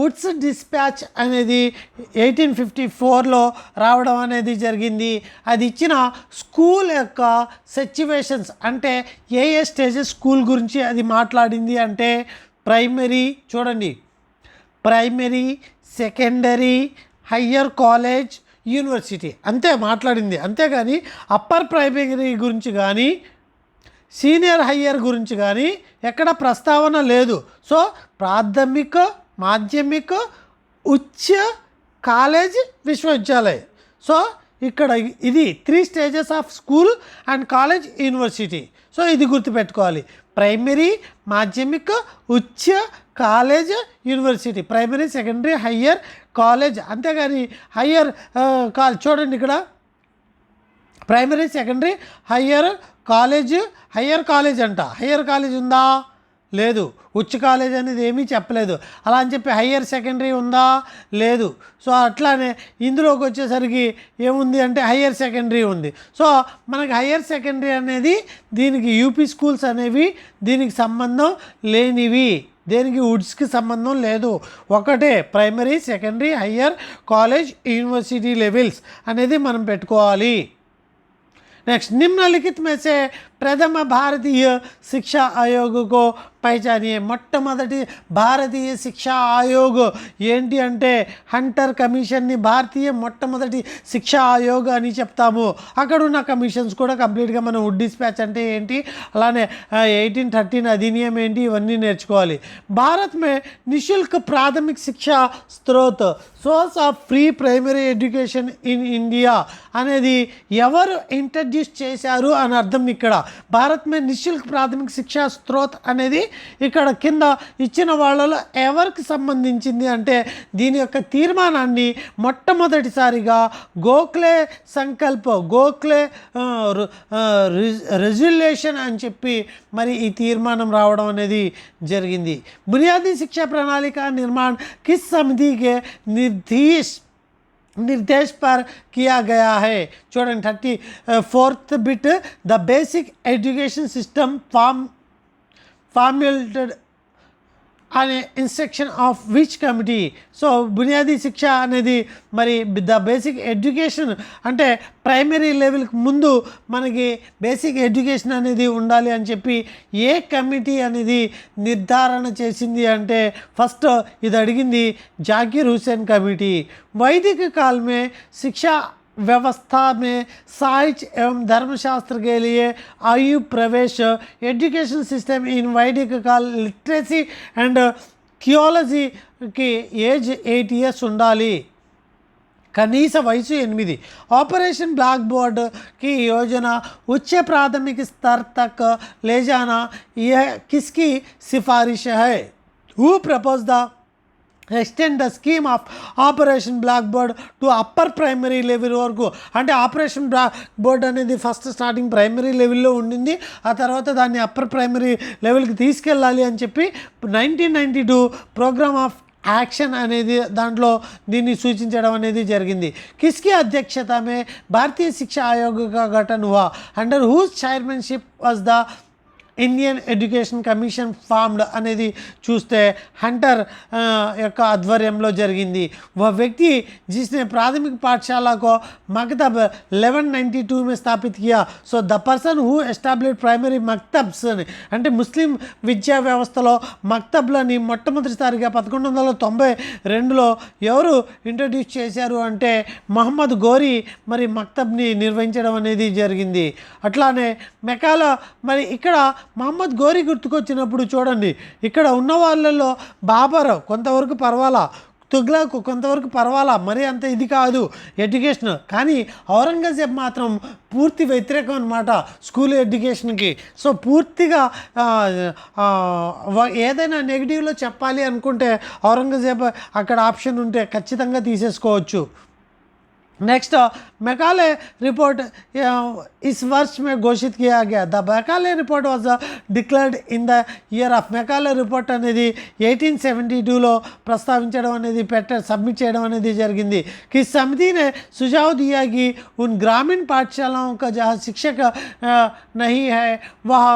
ఉడ్స్ డిస్పాచ్ అనేది 1854లో రావడం అనేది జరిగింది. అది ఇచ్చిన స్కూల్ యొక్క సిచ్యువేషన్స్, అంటే ఏ స్టేజెస్ స్కూల్ గురించి అది మాట్లాడింది అంటే ప్రైమరీ, చూడండి primary, secondary, higher college, university అంతే మాట్లాడింది. అంతేగాని అప్పర్ ప్రైమరీ గురించి కానీ సీనియర్ హయ్యర్ గురించి కానీ ఎక్కడ ప్రస్తావన లేదు. సో ప్రాథమిక, మాధ్యమిక, ఉచ్చ, కాలేజ్, విశ్వవిద్యాలయ. సో ఇక్కడ ఇది 3 stages of school and college, university. So ఇది గుర్తుపెట్టుకోవాలి. ప్రైమరీ, మాధ్యమిక, ఉచ్చ, college, university. Primary, secondary, higher, college. అంతేగాని హయ్యర్ చూడండి ఇక్కడ ప్రైమరీ, సెకండరీ, హయ్యర్ కాలేజ్ అంట. హయ్యర్ కాలేజ్ ఉందా? లేదు. ఉచ్చ కాలేజ్ అనేది ఏమీ చెప్పలేదు. అలా అని చెప్పి హయ్యర్ సెకండరీ ఉందా? లేదు. సో అట్లానే ఇందులోకి వచ్చేసరికి ఏముంది అంటే హయ్యర్ సెకండరీ ఉంది. సో మనకి హయ్యర్ సెకండరీ అనేది దీనికి యూపీ స్కూల్స్ అనేవి దీనికి సంబంధం లేనివి, దేనికి ఉడ్స్కి సంబంధం లేదు. ఒకటే primary, secondary, higher college, university levels అనేది మనం పెట్టుకోవాలి. नेक्स्ट निम्नलिखित में से प्रथम भारतीय शिक्षा आयोग को పైచానియే. మొట్టమొదటి భారతీయ శిక్షా ఆయోగ్ ఏంటి అంటే హంటర్ కమిషన్ని భారతీయ మొట్టమొదటి శిక్షా ఆయోగ్ అని చెప్తాము. అక్కడ ఉన్న కమిషన్స్ కూడా కంప్లీట్గా మనం వుడ్ డిస్పాచ్ అంటే ఏంటి, అలానే 1813 అధినియం ఏంటి, ఇవన్నీ నేర్చుకోవాలి. భారత్ మే నిశుల్క్ ప్రాథమిక శిక్షా స్త్రోత్, source of free primary education in India అనేది ఎవరు ఇంట్రడ్యూస్ చేశారు అని అర్థం. ఇక్కడ భారత్ మే నిశుల్క్ ప్రాథమిక శిక్షా స్త్రోత్ అనేది ఇక్కడ కింద ఇచ్చిన వాళ్ళలో ఎవరికి సంబంధించింది అంటే దీని యొక్క తీర్మానాన్ని మొట్టమొదటిసారిగా గోఖలే సంకల్ప్, గోఖలే రెజల్యూషన్ అని చెప్పి మరి ఈ తీర్మానం రావడం అనేది జరిగింది. బునియాదీ శిక్షా ప్రణాళిక నిర్మాణ కిస్ సమితికే निर्देश पर किया गया है. చూడండి 34th bit the basic education system form formulated అనే instruction of which committee. So బునియాదీ శిక్ష అనేది మరి ద బేసిక్ ఎడ్యుకేషన్ అంటే ప్రైమరీ లెవెల్కి ముందు మనకి బేసిక్ ఎడ్యుకేషన్ అనేది ఉండాలి అని చెప్పి ఏ కమిటీ అనేది నిర్ధారణ చేసింది అంటే ఫస్ట్ ఇది అడిగింది జాకిర్ హుస్సేన్ కమిటీ. వైదిక काल में शिक्षा व्यवस्था में साहित्य एवं धर्मशास्त्र के लिए आयु प्रवेश एजुकेशन सिस्टम इन वैदिक काल लिटरेसी एंड थियोलॉजी की एज 8 years ఉండాలి, कनीस वयसु 8. ऑपरेशन ब्लैक बोर्ड की योजना उच्च प्राथमिक स्तर तक ले जाना यह किसकी सिफारिश है? Who propose the extend the scheme of operation blackboard to upper primary level వరకు. అంటే ఆపరేషన్ బ్లాక్ బోర్డ్ అనేది ఫస్ట్ స్టార్టింగ్ ప్రైమరీ లెవెల్లో ఉండింది, ఆ తర్వాత దాన్ని అప్పర్ ప్రైమరీ లెవెల్కి తీసుకెళ్ళాలి అని చెప్పి 1992 ప్రోగ్రామ్ ఆఫ్ యాక్షన్ అనేది దాంట్లో దీన్ని సూచించడం అనేది జరిగింది. కిస్కి అధ్యక్షత మే భారతీయ శిక్ష ఆయోగ్ కా గఠన్ హువా, under whose chairmanship was the Indian education commission formed అనేది చూస్తే హంటర్ యొక్క ఆధ్వర్యంలో జరిగింది. वह व्यक्ति जिसने प्राथमिक पाठशाला को मकतब 1192 में स्थापित किया. So the person who establish primary మక్తబ్స్ అంటే ముస్లిం విద్యా వ్యవస్థలో మక్తబ్లని మొట్టమొదటిసారిగా 1192లో ఎవరు ఇంట్రడ్యూస్ చేశారు అంటే మహమ్మద్ గోరీ మరి మక్తబ్ని నిర్వహించడం అనేది జరిగింది. అట్లానే మెకాలో మరి ఇక్కడ మహమ్మద్ గోరీ గుర్తుకొచ్చినప్పుడు చూడండి, ఇక్కడ ఉన్న వాళ్ళల్లో బాబర్ కొంతవరకు పర్వాలా, తుగ్లక్ కొంతవరకు పర్వాలా, మరి అంత ఇది కాదు ఎడ్యుకేషన్. కానీ ఔరంగజేబ్ మాత్రం పూర్తి వ్యతిరేకం అనమాట స్కూల్ ఎడ్యుకేషన్కి. సో పూర్తిగా ఏదైనా నెగిటివ్లో చెప్పాలి అనుకుంటే ఔరంగజేబ్ అక్కడ ఆప్షన్ ఉంటే ఖచ్చితంగా తీసేసుకోవచ్చు. नेक्स्ट मैकाले रिपोर्ट इस वर्ष में घोषित किया गया. The Macaulay report was declared in the year of. Macaulay report అనేది 1872లో ప్రస్తావించడం అనేది सबमिट చేయడం అనేది జరిగింది. कि समिति ने सुझाव दिया कि उन ग्रामीण पाठशालाओं का जहाँ शिक्षक नहीं है वह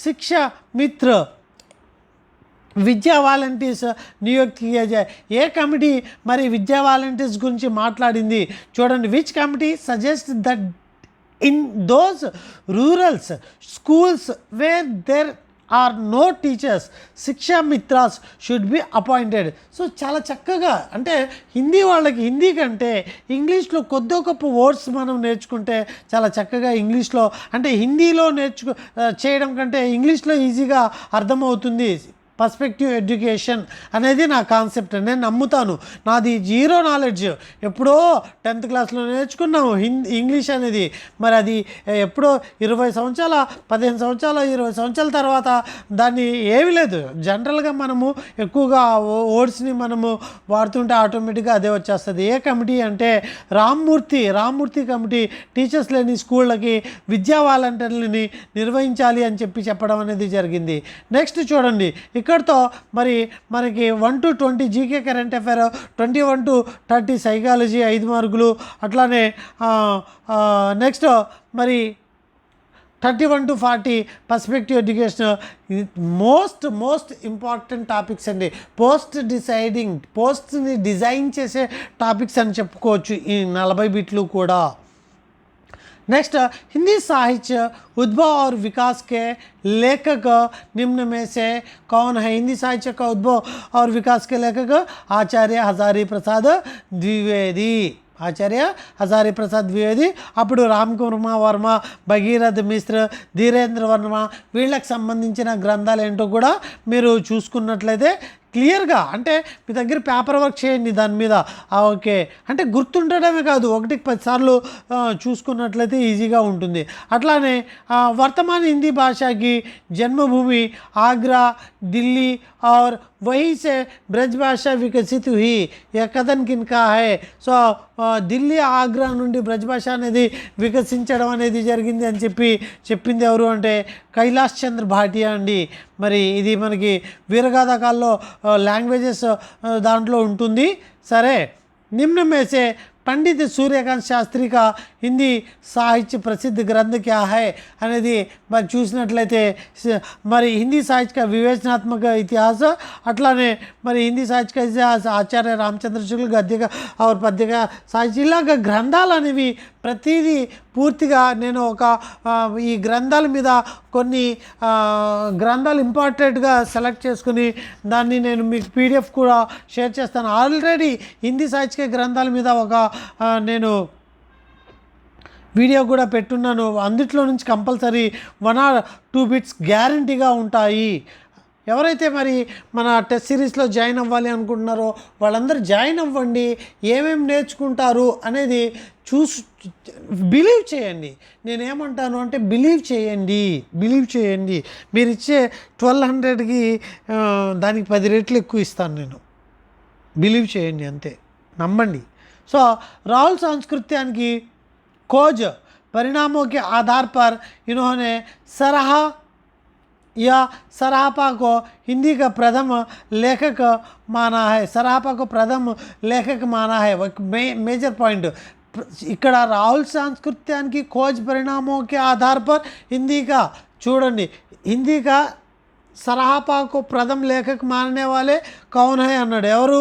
शिक्षा मित्र విద్యా వాలంటీర్స్ నియుక్తి కియా. ఏ కమిటీ మరి విద్యా వాలంటీర్స్ గురించి మాట్లాడింది చూడండి. Which committee suggest that in those rurals schools where there are no teachers శిక్షా మిత్రాస్ షుడ్ బి అపాయింటెడ్. సో చాలా చక్కగా అంటే హిందీ వాళ్ళకి హిందీ కంటే ఇంగ్లీష్లో కొద్ది గొప్ప వర్డ్స్ మనం నేర్చుకుంటే చాలా చక్కగా ఇంగ్లీష్లో అంటే హిందీలో చేయడం కంటే ఇంగ్లీష్లో ఈజీగా అర్థమవుతుంది. పర్స్పెక్టివ్ ఎడ్యుకేషన్ అనేది నా కాన్సెప్ట్, నేను నమ్ముతాను. నాది జీరో నాలెడ్జ్, ఎప్పుడో 10th క్లాస్లో నేర్చుకున్నాము ఇంగ్లీష్ అనేది. మరి అది ఎప్పుడో 20 సంవత్సరాల 15 సంవత్సరాల 20 సంవత్సరాల తర్వాత దాన్ని ఏమీ లేదు. జనరల్గా మనము ఎక్కువగా వర్డ్స్ని మనము వాడుతుంటే ఆటోమేటిక్గా అదే వచ్చేస్తుంది. ఏ కమిటీ అంటే రామ్మూర్తి కమిటీ టీచర్స్ లేని స్కూళ్ళకి విద్యా వాలంటీర్లని నిర్వహించాలి అని చెప్పడం అనేది జరిగింది. నెక్స్ట్ చూడండి, ఇక్కడతో మరి మనకి 1 to 20 GK current affair, 21 to 30 psychology 5 మార్కులు. అట్లానే నెక్స్ట్ మరి 31 to 40 perspective education. Most important topics అండి. పోస్ట్ని డిజైన్ చేసే టాపిక్స్ అని చెప్పుకోవచ్చు ఈ 40 బిట్లు కూడా. नेक्स्ट हिंदी साहित्य उद्भव और विकास के लेखक निम्न में से कौन है? हिंदी साहित्य का उद्भव और विकास के लेखक आचार्य हजारी प्रसाद द्विवेदी. అప్పుడు రామ్ కుమార్ వర్మ, భగీరథ్ మిశ్ర, ధీరేంద్ర వర్మ వీళ్ళకి సంబంధించిన గ్రంథాలు ఏంటో కూడా మీరు చూసుకున్నట్లయితే క్లియర్గా అంటే మీ దగ్గర పేపర్ వర్క్ చేయండి దాని మీద. ఓకే అంటే గుర్తుండడమే కాదు 1కి 10 సార్లు చూసుకున్నట్లయితే ఈజీగా ఉంటుంది. అట్లానే వర్తమాన హిందీ భాషకి జన్మభూమి ఆగ్రా, ఢిల్లీ और वहीं से ब्रज भाषा विकसित हुई. यह कथन किनका है? సో ఢిల్లీ ఆగ్రా నుండి బ్రజ్ భాష అనేది వికసించడం అనేది జరిగింది అని చెప్పింది ఎవరు అంటే కైలాష్ చంద్ర భాటియా అండి. మరి ఇది మనకి వీరగాథకాల్లో లాంగ్వేజెస్ దాంట్లో ఉంటుంది. సరే, నిమ్న మేసే పండిత్ సూర్యకాంత్ శాస్త్రి కా హిందీ సాహిత్య ప్రసిద్ధ గ్రంథ క్యా హై అనేది మరి చూసినట్లయితే మరి హిందీ సాహిత్య వివేచనాత్మక ఇతిహాస, అట్లానే మరి హిందీ సాహిత్య ఇతిహాస ఆచార్య రామచంద్ర శుక్ల గద్యక और పద్యక సాహిత్య, ఇలాగ గ్రంథాలు అనేవి ప్రతిదీ పూర్తిగా నేను ఈ గ్రంథాల మీద కొన్ని గ్రంథాలు ఇంపార్టెంట్గా సెలెక్ట్ చేసుకుని దాన్ని నేను మీకు పీడిఎఫ్ కూడా షేర్ చేస్తాను. ఆల్రెడీ హిందీ సాహిత్య గ్రంథాల మీద నేను వీడియో కూడా పెట్టున్నాను. అందుట్లో నుంచి కంపల్సరీ 1 or 2 బిట్స్ గ్యారంటీగా ఉంటాయి. ఎవరైతే మరి మన టెస్ట్ సిరీస్లో జాయిన్ అవ్వాలి అనుకుంటున్నారో వాళ్ళందరూ జాయిన్ అవ్వండి. ఏమేమి నేర్చుకుంటారు అనేది బిలీవ్ చేయండి. నేనేమంటాను అంటే బిలీవ్ చేయండి. మీరు ఇచ్చే 1200కి దానికి 10 రెట్లు ఎక్కువ ఇస్తాను నేను. బిలీవ్ చేయండి, అంతే, నమ్మండి. సో राहुल सांस्कृत्यान की खोज परिणामों के आधार पर इन्होंने सराहा या सराहपा को हिंदी का प्रथम लेखक माना है. सराहपा को प्रथम लेखक माना है. मेजर पॉइंट ఇక్కడ రాహుల్ సాంస్కృత్యానికి खोज परिणामों के आधार पर हिंदी का చూడండి, हिंदी का సరాహపా को प्रथम लेखक मानने वाले कौन है అన్నాడు. ఎవరు?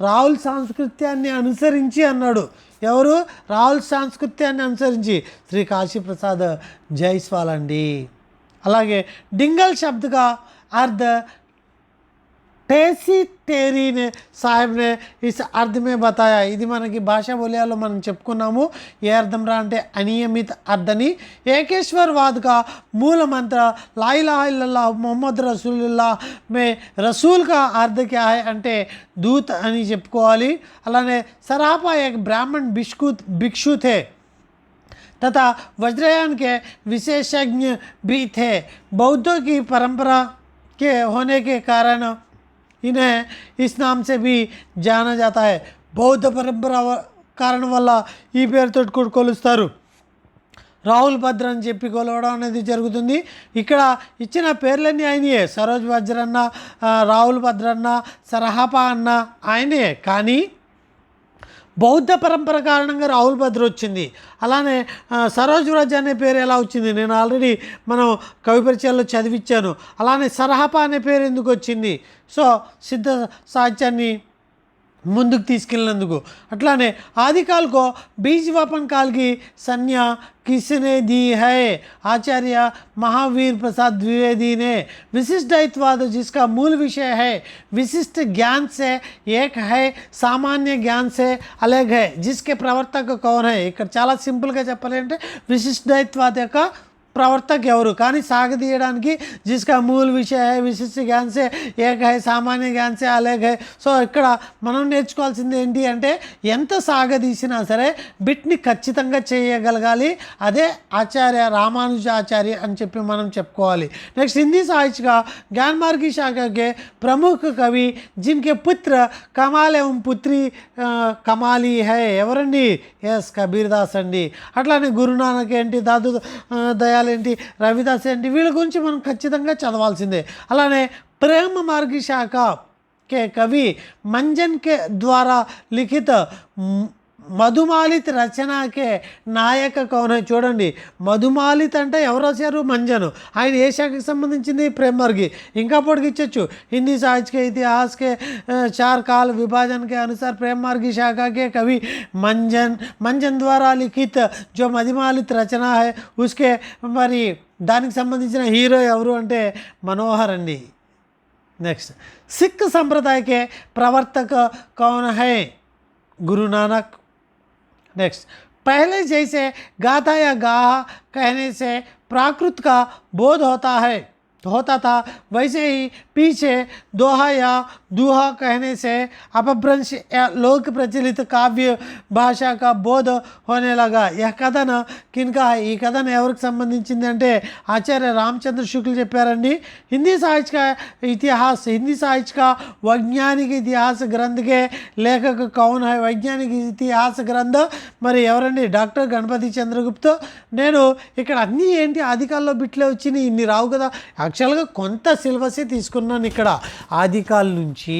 రాహుల్ సాంస్కృత్యాన్ని అనుసరించి అన్నాడు. ఎవరు? రాహుల్ సాంస్కృత్యాన్ని అనుసరించి శ్రీ కాశీప్రసాద్ జైస్వాల్ అండి. అలాగే డింగల్ శబ్దగా अर्ध टेसी टेरी ने साहब ने इस अर्थ में बताया. ఇది మనకి భాషా బోలియాలో మనం చెప్పుకున్నాము. ఏ అర్థం రా అంటే అనియమిత అర్థని. ఏకేశ్వర్వాద్ కా మూల మంత్ర లా ఇలాహా ఇల్లల్లాహ్ మొహమ్మద్ రసూలుల్లాహ్ మే రసూల్ కా అర్థ క్యా హై అంటే దూత్ అని చెప్పుకోవాలి. అలానే సరాపా ఏక్ బ్రాహ్మణ్ భిక్షు थे तथा वज्रयान के विशेषज्ञ भी थे. बौद्धों की परंपरा के होने के कारण इन्हें इस नाम से भी जाना जाता है. बौद्ध परंपरा కారణం వల్ల ఈ పేరుతో కూడా కొలుస్తారు. రాహుల్ భద్ర అని చెప్పి కొలవడం అనేది జరుగుతుంది. ఇక్కడ ఇచ్చిన పేర్లన్నీ ఆయనయే. సరోజ్ వజ్ర అన్న, రాహుల్ భద్ర అన్న, సరహాపా అన్న ఆయనే. కానీ బౌద్ధ పరంపర కారణంగా రాహుల్ భద్ర వచ్చింది. అలానే సరోజ్ వ్రజ్ అనే పేరు ఎలా వచ్చింది నేను ఆల్రెడీ మనం కవి పరిచయాల్లో చదివించాను. అలానే సరహపా అనే పేరు ఎందుకు వచ్చింది? సో సిద్ధ సాహిత్యాన్ని ముందుకు తీసుకెళ్ళినందుకు. అట్లానే ఆదికాల్ को बीज वपन काल की संज्ञा किसने दी है? आचार्य महावीर प्रसाद द्विवेदी ने. विशिष्टद्वैतवाद जिसका मूल विषय है विशिष्ट ज्ञान से एक है, सामान्य ज्ञान से अलग है. जिसके प्रवर्तक कौन है? ఇక్కడ చాలా సింపుల్గా చెప్పాలి అంటే విశిష్టద్వైతవాద యొక్క ప్రవర్తక ఎవరు? కానీ సాగదీయడానికి జిస్కా మూల్ విషయ హై, విశిష్ట జ్ఞాన్ సే ఏక్ హై, సామాన్య జ్ఞాన్ సే అలగ్ హై. సో ఇక్కడ మనం నేర్చుకోవాల్సింది ఏంటి అంటే ఎంత సాగదీసినా సరే బిట్ని ఖచ్చితంగా చేయగలగాలి. అదే ఆచార్య రామానుజాచార్య అని చెప్పి మనం చెప్పుకోవాలి. నెక్స్ట్ హిందీ సాహిత్య का ज्ञान मार्गी शाखा के प्रमुख कवि जिनके पुत्र कमाल एवं पुत्री कमाली है ఎవరండి? ఎస్ కబీర్దాస్ అండి. అట్లానే గురునానక్ ఏంటి, దాదు దయాల్ ఏంటి, రవిదాస్ ఏంటి, వీళ్ళ గురించి మనం ఖచ్చితంగా చదవాల్సిందే. అలానే ప్రేమ మార్గి శాఖ के कवि मंजन के द्वारा लिखित మధుమాలిత్ రచనకే నాయక కౌన్ హై. చూడండి, మధుమాలిత్ అంటే ఎవరు రాశారు? మంజను. ఆయన ఏ శాఖకి సంబంధించింది? ప్రేమ్ మార్గి. ఇంకా పొడిగిచ్చచ్చు. హిందీ సాహిత్య के इतिहास के 4 काल विभाजन के अनुसार प्रेम मार्गी शाखा के कवि मंजन द्वारा लिखित जो మధుమాలిత్ రచన है उसके మరి దానికి సంబంధించిన హీరో ఎవరు అంటే మనోహర్ అండి. నెక్స్ట్ సిక్ సంప్రదాయ के प्रवर्तक कौन है? गुरु नानक. नेक्स्ट पहले जैसे गाथा या गाहा कहने से प्राकृत का बोध होता था वैसे ही पीछे दोहा या दूहा कहने से अपभ्रंश या लोक प्रचलित काव्य भाषा का बोध होने लगा. यह कथन किनका है? ఈ కథన ఎవరికి సంబంధించింది అంటే ఆచార్య రామచంద్ర శుక్ల చెప్పారండి. हिंदी साहित्य का इतिहास, हिंदी साहित्य का वैज्ञानिक इतिहास ग्रंथ के लेखक कौन है? वैज्ञानिक इतिहास గ్రంథ మరి ఎవరండి? డాక్టర్ గణపతి చంద్రగుప్త. నేను ఇక్కడ అన్నీ ఏంటి ఆదికాల్లో బిట్లే వచ్చినాయి, ఇన్ని రావు కదా. యాక్చువల్గా కొంత సిలబసే తీసుకున్నాను ఇక్కడ, ఆదికాల నుంచి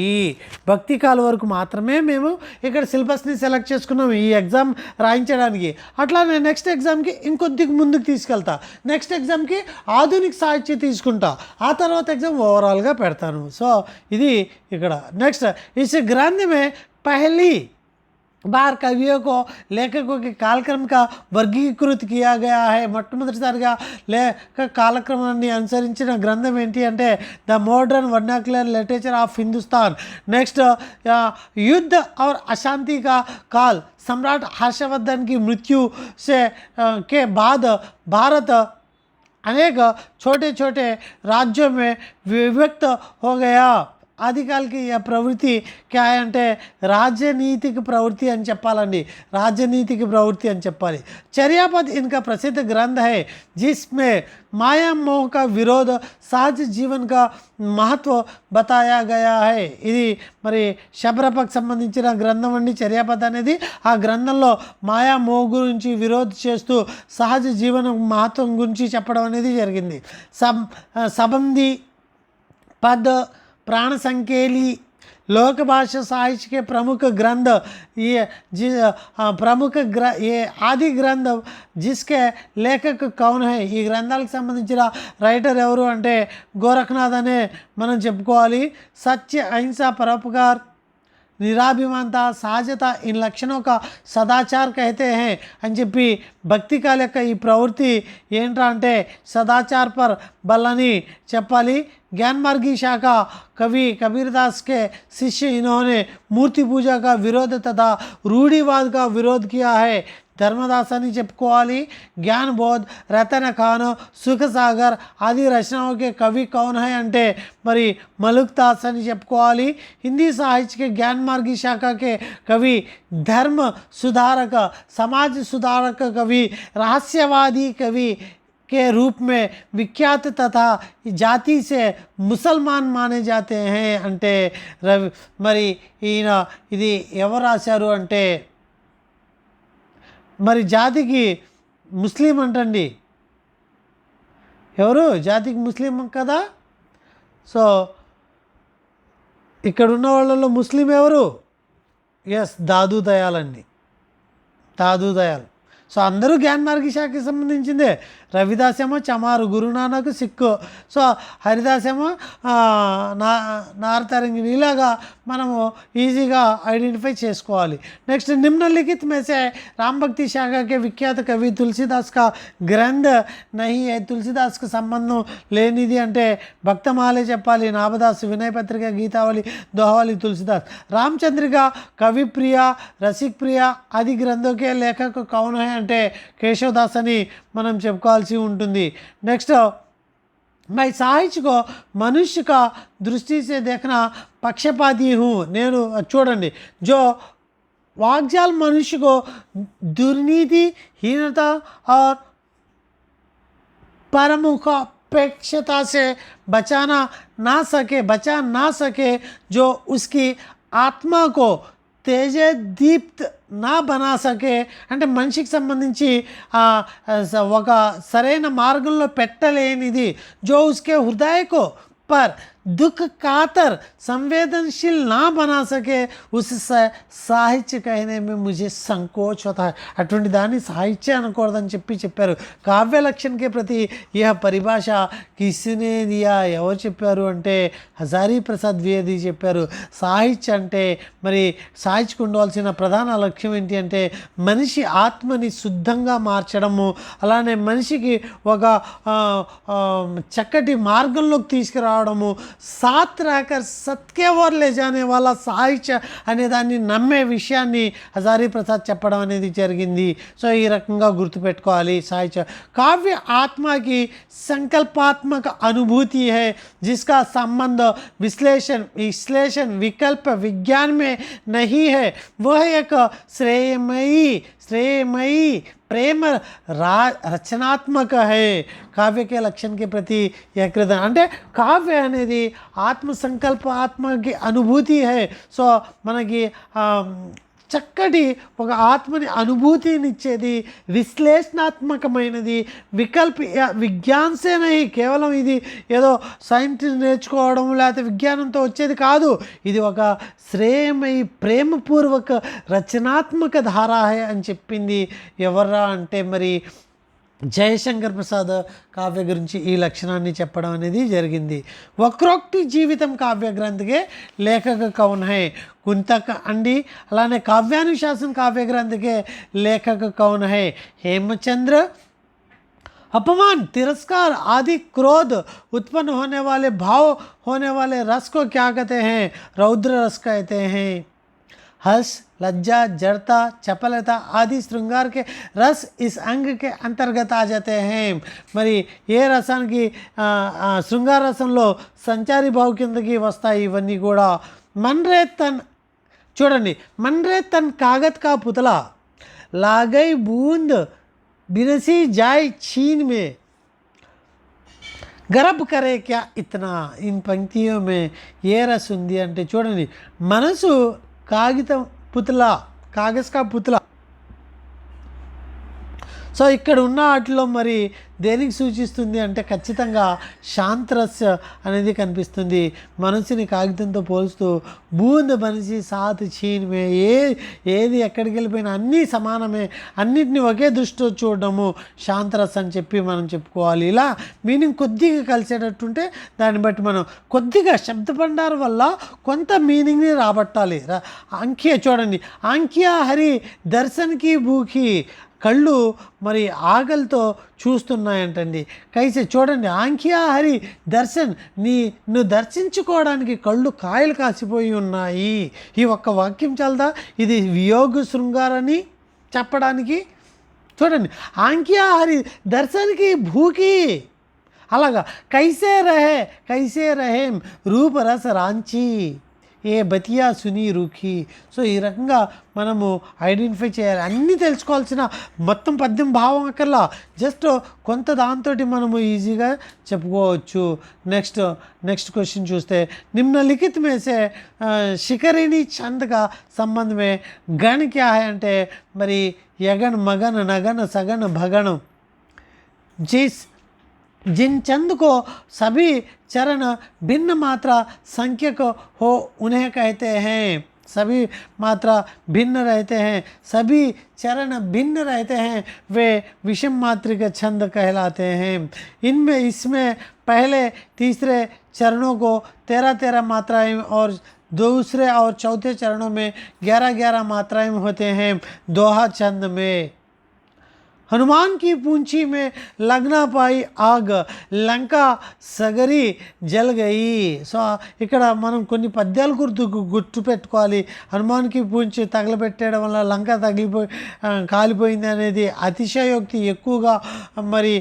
భక్తికాల వరకు మాత్రమే మేము ఇక్కడ సిలబస్ని సెలెక్ట్ చేసుకున్నాము ఈ ఎగ్జామ్ రాయించడానికి. అట్లా నేను నెక్స్ట్ ఎగ్జామ్కి ఇంకొద్దిగా ముందుకు తీసుకెళ్తా, నెక్స్ట్ ఎగ్జామ్కి ఆధునిక సాహిత్యం తీసుకుంటా, ఆ తర్వాత ఎగ్జామ్ ఓవరాల్గా పెడతాను. సో ఇది ఇక్కడ నెక్స్ట్ इस ग्रंथ में पहली बार कवियों को लेखकों के कालक्रम का वर्गीकृत किया गया है. మొట్టమొదటిసారిగా లేఖ కాలక్రమాన్ని అనుసరించిన గ్రంథం ఏంటి అంటే the modern vernacular literature of Hindustan. Next युद्ध और अशांति का काल, सम्राट हर्षवर्धन की मृत्यु से के बाद भारत अनेक छोटे छोटे राज्यों में विभक्त हो गया. आदिकाल की यह प्रवृत्ति क्या है అంటే राजनीतिक प्रवृत्ति అని చెప్పాలండి, राजनीतिक प्रवृत्ति అని చెప్పాలి. चर्यापद इनका प्रसिद्ध ग्रंथ है जिसमें माया मोह का विरोध, सहज जीवन का महत्व बताया गया है. ఇది మరి శబరపకు సంబంధించిన గ్రంథం అండి చర్యాపద్ అనేది. ఆ గ్రంథంలో మాయా మోహ గురించి విరోధ చేస్తూ సహజ జీవన మహత్వం గురించి చెప్పడం అనేది జరిగింది. సబంధి पद, प्राण संकेली, लोक भाषा साहित्य के प्रमुख ग्रंथ, ये ये आदि ग्रंथ जिसके लेखक कौन है, ఈ గ్రంథాలకు సంబంధించిన రైటర్ ఎవరు అంటే గోరఖనాథ్ అనే మనం చెప్పుకోవాలి. సత్య, అహింస, పరోపकार, నిరాభిమానత, సహజత इन लक्षणों का सदाचार कहते हैं అని చెప్పి భక్తి కాల యొక్క ఈ ప్రవృత్తి ఏంట్రా అంటే సదాచార్ పర్ బలని చెప్పాలి. ज्ञानमार्गी शाखा कवि कबीरदास के शिष्य, इन्होंने मूर्ति पूजा का विरोध तथा रूढ़िवाद का विरोध किया है. धर्मदास అని చెప్పుకోవాలి. ज्ञान बोध, रतन खान, सुख सागर आदि रचनाओं के कवि कौन है అంటే మరి मलुकदास అని చెప్పుకోవాలి. हिंदी साहित्य के ज्ञानमार्गी शाखा के कवि, धर्म सुधारक, समाज सुधारक कवि, रहस्यवादी कवि के रूप में विख्यात तथा जाति से मुसलमान माने जाते हैं అంటే మరి ఈయన ఇది ఎవరు రాశారు అంటే మరి జాతికి ముస్లిం అంటండి, ఎవరు జాతికి ముస్లిం కదా. సో ఇక్కడ ఉన్న వాళ్ళలో ముస్లిం ఎవరు? ఎస్, దాదు దయాల్ అండి, దాదు దయాల్. సో అందరూ జ్ఞానమార్గి శాఖకి సంబంధించిందే. రవిదాస్ ఏమో చమారు, గురునానక్ సిక్కు, సో హరిదాస్ ఏమో నారతరంగిణి. ఇలాగా మనము ఈజీగా ఐడెంటిఫై చేసుకోవాలి. నెక్స్ట్ నిమ్నలిఖిత్ में से राम भक्ति शाखा के विख्यात कवि तुलसीदास का ग्रंथ नहीं है. తులసిదాస్కి సంబంధం లేనిది అంటే భక్తమాలే చెప్పాలి, నాభదాస్, వినయ పత్రిక, గీతావళి, दोहावली तुलसीदास. रामचंद्रिक, कवि प्रिया, रसिक प्रिया आदि ग्रंथों के लेखक कौन है అంటే కేశవదాస్ అని మనం చెప్పుకోవాల్సి ఉంటుంది. నెక్స్ట్ मैं साहित्य को मनुष्य का दृष्टि से देखना पक्षपाती हूँ. నేను చూడండి, जो वाकजाल मनुष्य को दुर्नीति, हीनता और परमुखापेक्षता से बचा ना सके, जो उसकी आत्मा को तेजे दीप्त నా బనా సకే అంటే మనిషికి సంబంధించి ఒక సరైన మార్గంలో పెట్టలేనిది. జో ఉస్కే హృదయకో పర్ దుఃఖ కాతర్ संवेदनशील ना बना सके उस సాహిత్య कहने में मुझे संकोच होता है. అటువంటి దాన్ని సాహిత్య అనకూడదని చెప్పారు. కావ్య లక్షణకి ప్రతి ఈ పరిభాష కిసినే దియా, ఎవరు చెప్పారు అంటే హజారీ ప్రసాద్ ద్వివేది చెప్పారు. సాహిత్య అంటే మరి సాహిత్యకు ఉండవలసిన ప్రధాన లక్ష్యం ఏంటి అంటే మనిషి ఆత్మని శుద్ధంగా మార్చడము, అలానే మనిషికి ఒక చక్కటి మార్గంలోకి తీసుకురావడము, సాత్ రాకర్ సత్కే ఓర్ లే జానే వాళ్ళ సాహిత్య అనే దాన్ని నమ్మే విషయాన్ని హజారీ ప్రసాద్ చెప్పడం అనేది జరిగింది. సో ఈ రకంగా గుర్తుపెట్టుకోవాలి. సాహిత్య కావ్య ఆత్మకి సంకల్పాత్మక అనుభూతి है जिसका संबंध विश्लेषण विकल्प विज्ञान में नहीं है. वह एक श्रेयमयी प्रेम रचनात्मक है. కావ్య के लक्षण के प्रति ఏకృత అంటే కావ్య అనేది ఆత్మ సంకల్ప ఆత్మకి అనుభూతి है. సో మనకి చక్కటి ఒక ఆత్మని అనుభూతినిచ్చేది, విశ్లేషణాత్మకమైనది, విజ్ఞాన్సేనై కేవలం ఇది ఏదో సైన్స్ నేర్చుకోవడం లేకపోతే విజ్ఞానంతో వచ్చేది కాదు. ఇది ఒక శ్రేయమై ప్రేమపూర్వక రచనాత్మక ధారాహ అని చెప్పింది ఎవరా అంటే మరి జయశంకర్ ప్రసాద్ కావ్య గురించి ఈ లక్షణాన్ని చెప్పడం అనేది జరిగింది. వక్రోక్తి జీవితం కావ్య గ్రంథకే లేఖక కౌన్ హై కుంతక అండి. అలానే కావ్యానుశాसन काव्य ग्रंथ के लेखक कौन है? हेमचंद्र। अपमान, तिरस्कार आदि क्रोध उत्पन्न होने वाले भाव होने वाले रस को क्या कहते हैं? रौद्र रस कहते हैं। हर्ष, लज्जा, जड़ता, चपलता आदि श्रृंगार के रस इस अंग के अंतर्गत आ जाते हैं। మరి ఏ రసానికి శృంగార రసంలో సంచారి భావ కిందకి వస్తాయి ఇవన్నీ కూడా. మన్రే తన్ చూడండి, మన్రే తన్ కాగత్ కా పుతలా लागई बूंद बिरसी जाए छीन में గరబ్ కరే క్యా ఇతనా. ఇన్ పంక్తియో మే ఏ రస్ ఉంది అంటే చూడండి, మనసు కాగితం పుతలా, కాగజ్ కా పుతలా. సో ఇక్కడ ఉన్న వాటిలో మరి దేనికి సూచిస్తుంది అంటే ఖచ్చితంగా శాంతరస్ అనేది కనిపిస్తుంది. మనసుని కాగితంతో పోల్స్తూ బూంద్ మనిషి సాత్ చీన్మే, ఏది ఎక్కడికి వెళ్ళిపోయినా అన్నీ సమానమే, అన్నిటిని ఒకే దృష్టితో చూడడము శాంతరస్ అని చెప్పి మనం చెప్పుకోవాలి. ఇలా మీనింగ్ కొద్దిగా కలిసేటట్టుంటే దాన్ని బట్టి మనం కొద్దిగా శబ్దభండారం వల్ల కొంత మీనింగ్ని రాబట్టాలి. అంకియా చూడండి, అంకియా హరి దర్శన్కి భూకి, కళ్ళు మరి ఆకలితో చూస్తున్నాయంటండి. కైసే చూడండి, ఆంఖ్యా హరి దర్శన్, నువ్వు దర్శించుకోవడానికి కళ్ళు కాయలు కాసిపోయి ఉన్నాయి. ఈ ఒక్క వాక్యం చాలదా ఇది వియోగ శృంగారని చెప్పడానికి? చూడండి, ఆంఖ్యా హరి దర్శన్కి భూకి, అలాగా కైసే రహేం రూప రస రాంచి ఏ బతియా సునీ రూఖీ. సో ఈ రకంగా మనము ఐడెంటిఫై చేయాలి. అన్నీ తెలుసుకోవాల్సిన మొత్తం పద్యం భావం అక్కర్లా, జస్ట్ కొంత దాంతో మనము ఈజీగా చెప్పుకోవచ్చు. నెక్స్ట్ క్వశ్చన్ చూస్తే, నిమ్నలిఖిత్ में से शिखरिणी छंद का संबंध में गण क्या है అంటే మరి యగన్ మగన్ నగన్ సగన్ భగన్ जिन चंद को सभी चरण भिन्न मात्रा संख्यक हो उन्हें कहते हैं. सभी मात्रा भिन्न रहते हैं, सभी चरण भिन्न रहते हैं, वे विषम मात्रिक छंद कहलाते हैं. इसमें पहले तीसरे चरणों को 13 मात्राएं और दूसरे और चौथे चरणों में 11 मात्राएं होते हैं. दोहा छंद में हनुमान की पूंछी में लगना पाई आग, లంకా సగరి జల్ గయి. సో ఇక్కడ మనం కొన్ని పద్యాలు గుర్తు పెట్టుకోవాలి. హనుమాన్కి పూంచి తగలబెట్టడం వల్ల లంక కాలిపోయింది అనేది అతిశయోక్తి ఎక్కువగా మరి